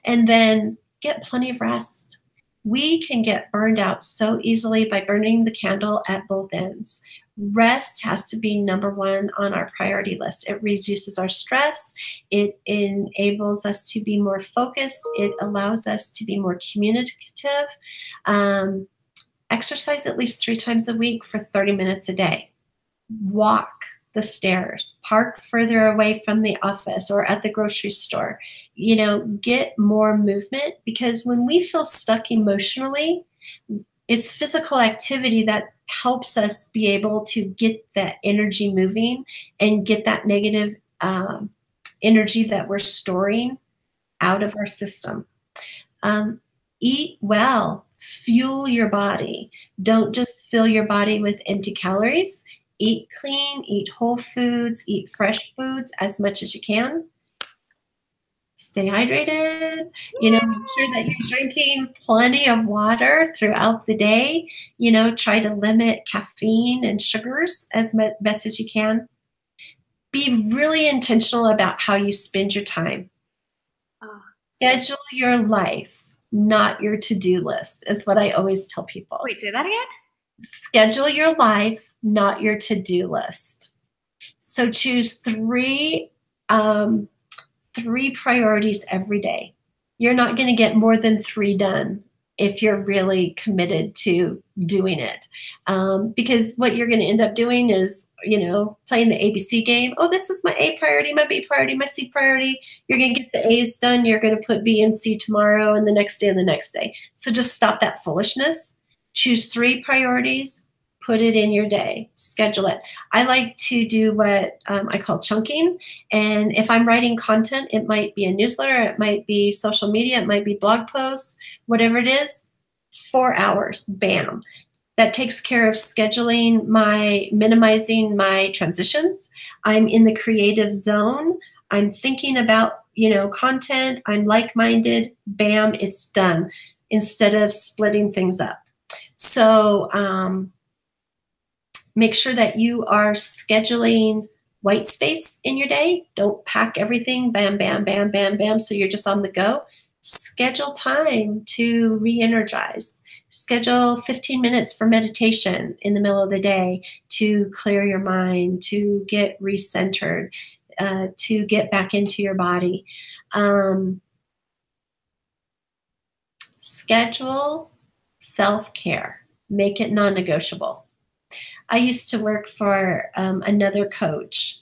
And then get plenty of rest. We can get burned out so easily by burning the candle at both ends. Rest has to be number 1 on our priority list. It reduces our stress. It enables us to be more focused. It allows us to be more communicative. Exercise at least 3 times a week for 30 minutes a day. Walk the stairs, park further away from the office or at the grocery store. Get more movement, because when we feel stuck emotionally, it's physical activity that helps us be able to get that energy moving and get that negative energy that we're storing out of our system. Eat well, fuel your body. Don't just fill your body with empty calories. Eat clean, eat whole foods, eat fresh foods as much as you can. Stay hydrated, make sure that you're drinking plenty of water throughout the day. Try to limit caffeine and sugars as best as you can. Be really intentional about how you spend your time. Schedule your life, not your to-do list, is what I always tell people. Wait, say that again? Schedule your life, not your to-do list. So choose 3 priorities every day. You're not going to get more than 3 done if you're really committed to doing it. Because what you're going to end up doing is, playing the ABC game. Oh, this is my A priority, my B priority, my C priority. You're going to get the A's done. You're going to put B and C tomorrow and the next day and the next day. So just stop that foolishness. Choose 3 priorities, put it in your day, schedule it. I like to do what I call chunking. And if I'm writing content, it might be a newsletter, it might be social media, it might be blog posts, whatever it is, 4 hours, bam. That takes care of scheduling minimizing my transitions. I'm in the creative zone. I'm thinking about, content. I'm like-minded, bam, it's done, instead of splitting things up. So make sure that you are scheduling white space in your day. Don't pack everything, bam, bam, bam, bam, bam, so you're just on the go. Schedule time to re-energize. Schedule 15 minutes for meditation in the middle of the day to clear your mind, to get recentered, to get back into your body. Schedule self-care. Make it non-negotiable. I used to work for another coach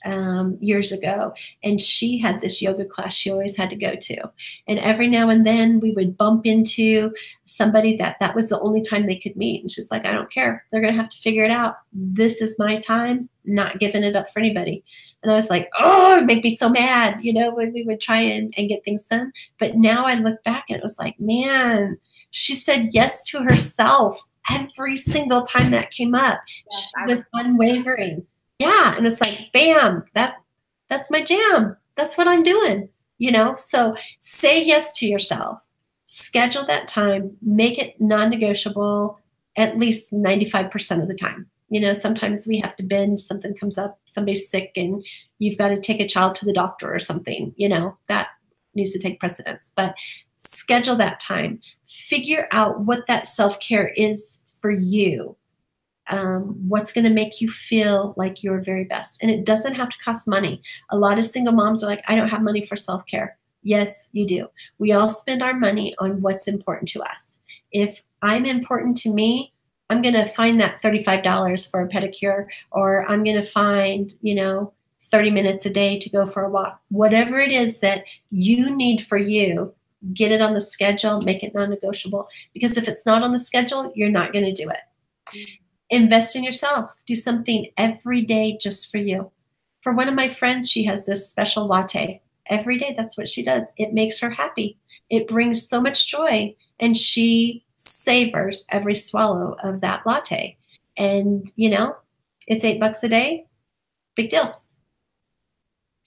years ago, and she had this yoga class she always had to go to. And every now and then we would bump into somebody that was the only time they could meet. And she's like, I don't care. They're going to have to figure it out. This is my time, not giving it up for anybody. And I was like, oh, it'd make me so mad, when we would try and get things done. But now I look back and it was like, man, she said yes to herself every single time that came up. Yes, she was unwavering. Yeah. And it's like, bam, that's my jam. That's what I'm doing, So say yes to yourself. Schedule that time. Make it non-negotiable at least 95% of the time. Sometimes we have to bend, something comes up, somebody's sick, and you've got to take a child to the doctor or something, that needs to take precedence. But schedule that time. Figure out what that self-care is for you. What's going to make you feel like your very best. And it doesn't have to cost money. A lot of single moms are like, I don't have money for self-care. Yes, you do. We all spend our money on what's important to us. If I'm important to me, I'm going to find that $35 for a pedicure, or I'm going to find, 30 minutes a day to go for a walk. Whatever it is that you need for you, get it on the schedule, make it non-negotiable. Because if it's not on the schedule, you're not going to do it. Invest in yourself. Do something every day just for you. For one of my friends, she has this special latte. Every day, that's what she does. It makes her happy. It brings so much joy. And she savors every swallow of that latte. And, it's $8 a day. Big deal.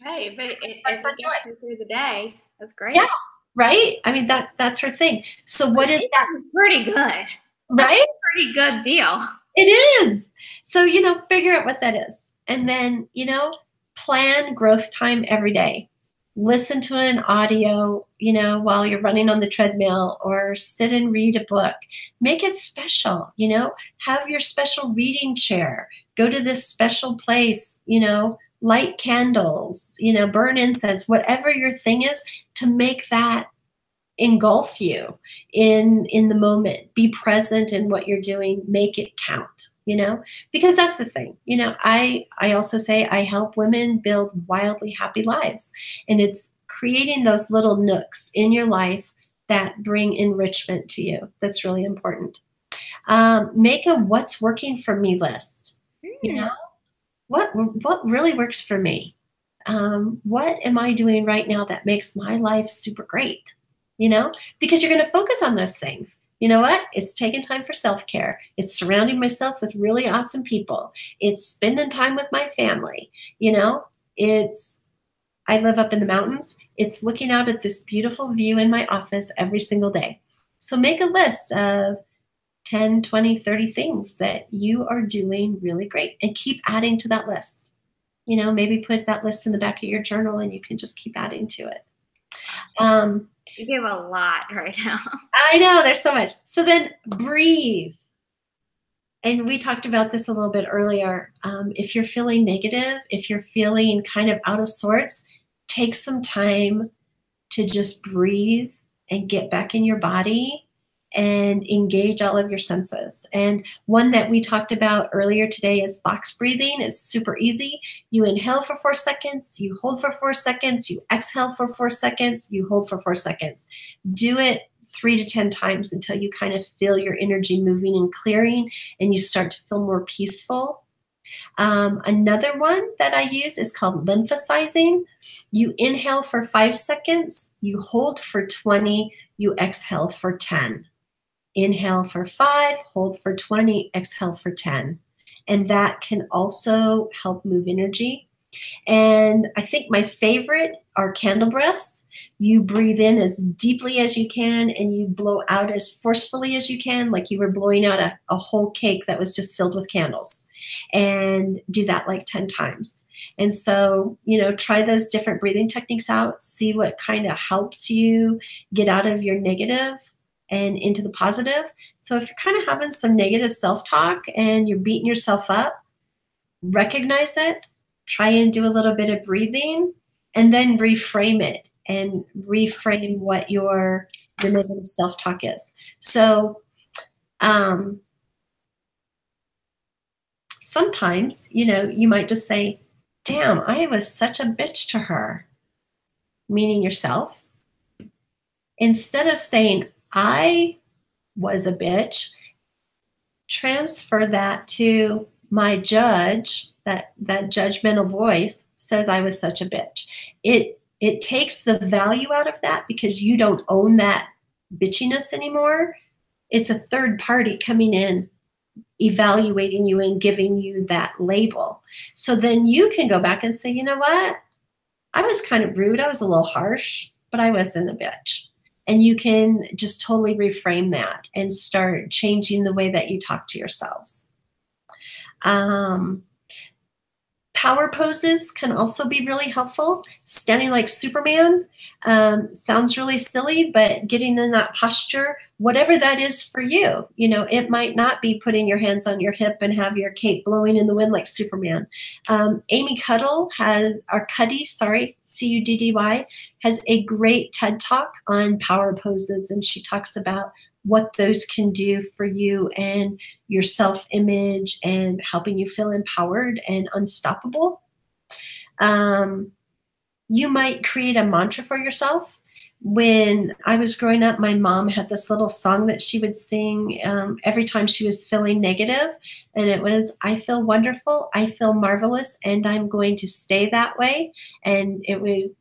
Hey, but Find if some it joy. gets her through the day, that's great. Yeah, right? I mean, that's her thing. So what is that? Pretty good. That's Right? a pretty good deal. It is. So, figure out what that is. And then, plan growth time every day. Listen to an audio, while you're running on the treadmill, or sit and read a book. Make it special, have your special reading chair. Go to this special place, light candles, burn incense, whatever your thing is, to make that engulf you in the moment. Be present in what you're doing. Make it count, because that's the thing. I also say I help women build wildly happy lives, and it's creating those little nooks in your life that bring enrichment to you. That's really important. Make a what's working for me list. What really works for me. What am I doing right now that makes my life super great? Because you're going to focus on those things. You know what? It's taking time for self-care. It's surrounding myself with really awesome people. It's spending time with my family. I live up in the mountains. It's looking out at this beautiful view in my office every single day. So make a list of 10, 20, 30 things that you are doing really great, and keep adding to that list. Maybe put that list in the back of your journal, and you can just keep adding to it. You give a lot right now. I know, there's so much. So then breathe. And we talked about this a little bit earlier. If you're feeling negative, if you're feeling kind of out of sorts, take some time to just breathe and get back in your body and engage all of your senses. And one that we talked about earlier today is box breathing. It's super easy. You inhale for 4 seconds, you hold for 4 seconds, you exhale for 4 seconds, you hold for 4 seconds. Do it 3 to 10 times until you kind of feel your energy moving and clearing, and you start to feel more peaceful. Another one that I use is called lymphasizing. You inhale for 5 seconds, you hold for 20, you exhale for 10. Inhale for 5, hold for 20, exhale for 10. And that can also help move energy. And I think my favorite are candle breaths. You breathe in as deeply as you can, and you blow out as forcefully as you can, like you were blowing out a whole cake that was just filled with candles. And do that like 10 times. And so, try those different breathing techniques out. See what kind of helps you get out of your negative and into the positive. So if you're kind of having some negative self-talk and you're beating yourself up, recognize it, try and do a little bit of breathing, and then reframe it and reframe what your negative self-talk is. So sometimes, you might just say, damn, I was such a bitch to her, meaning yourself. Instead of saying, I was a bitch, transfer that to my judge, that judgmental voice says I was such a bitch. It takes the value out of that because you don't own that bitchiness anymore. It's a third party coming in, evaluating you and giving you that label. So then you can go back and say, you know what? I was kind of rude. I was a little harsh, but I wasn't a bitch. And you can just totally reframe that and start changing the way that you talk to yourselves. Power poses can also be really helpful. Standing like Superman sounds really silly, but getting in that posture, whatever that is for you, it might not be putting your hands on your hip and have your cape blowing in the wind like Superman. Amy Cuddy, Cuddy, has a great TED Talk on power poses, and she talks about what those can do for you and your self-image and helping you feel empowered and unstoppable. You might create a mantra for yourself. When I was growing up, my mom had this little song that she would sing every time she was feeling negative, and it was, I feel wonderful, I feel marvelous, and I'm going to stay that way. And it would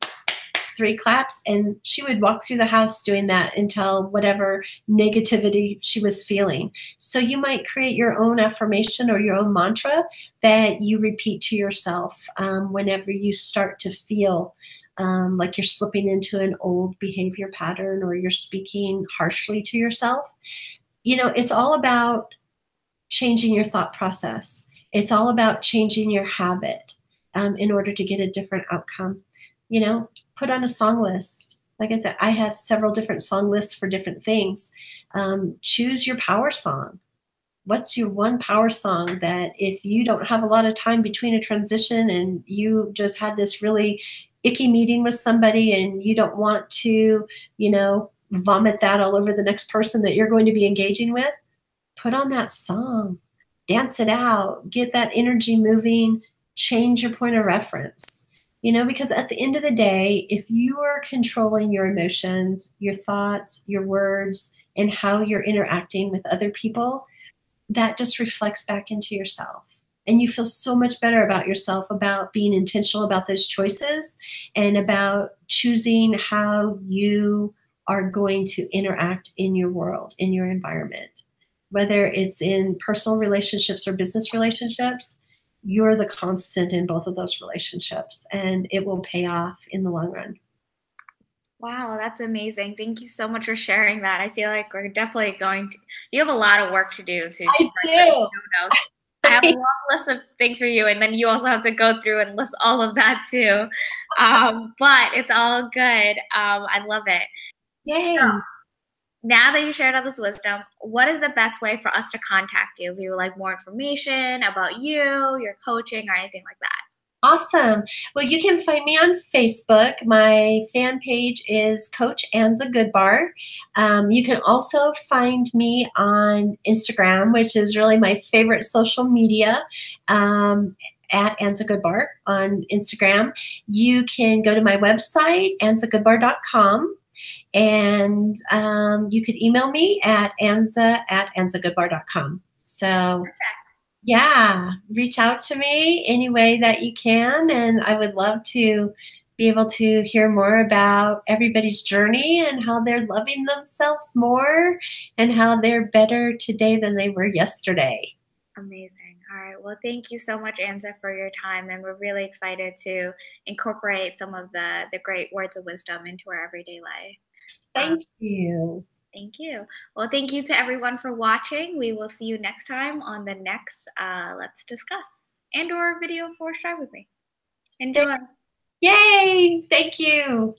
3 claps, and she would walk through the house doing that until whatever negativity she was feeling. So you might create your own affirmation or your own mantra that you repeat to yourself whenever you start to feel like you're slipping into an old behavior pattern or you're speaking harshly to yourself. You know, it's all about changing your thought process. It's all about changing your habit in order to get a different outcome. You know, put on a song list. Like I said, I have several different song lists for different things. Choose your power song. What's your one power song that if you don't have a lot of time between a transition and you just had this really icky meeting with somebody and you don't want to, you know, vomit that all over the next person that you're going to be engaging with, put on that song, dance it out, get that energy moving, change your point of reference. You know, because at the end of the day, if you are controlling your emotions, your thoughts, your words, and how you're interacting with other people, that just reflects back into yourself. And you feel so much better about yourself, about being intentional about those choices and about choosing how you are going to interact in your world, in your environment. Whether it's in personal relationships or business relationships, you're the constant in both of those relationships, and it will pay off in the long run. Wow, that's amazing. Thank you so much for sharing that. I feel like we're definitely going to, you have a lot of work to do to I do. notes. I have a long list of things for you, and then you also have to go through and list all of that too. But it's all good. I love it. Yay. So, now that you shared all this wisdom, what is the best way for us to contact you if you would like more information about you, your coaching, or anything like that? Awesome. Well, you can find me on Facebook. My fan page is Coach Anza Goodbar. You can also find me on Instagram, which is really my favorite social media, at Anza Goodbar on Instagram. You can go to my website, anzagoodbar.com. And you could email me at anza@anzagoodbar.com. So yeah, reach out to me any way that you can, and I would love to be able to hear more about everybody's journey and how they're loving themselves more and how they're better today than they were yesterday. Amazing. All right. Well, thank you so much, Anza, for your time. And we're really excited to incorporate some of the great words of wisdom into our everyday life. Thank you. Thank you. Well, thank you to everyone for watching. We will see you next time on the next Let's Discuss and or video for Strive With Me. Enjoy. Yay! Thank you.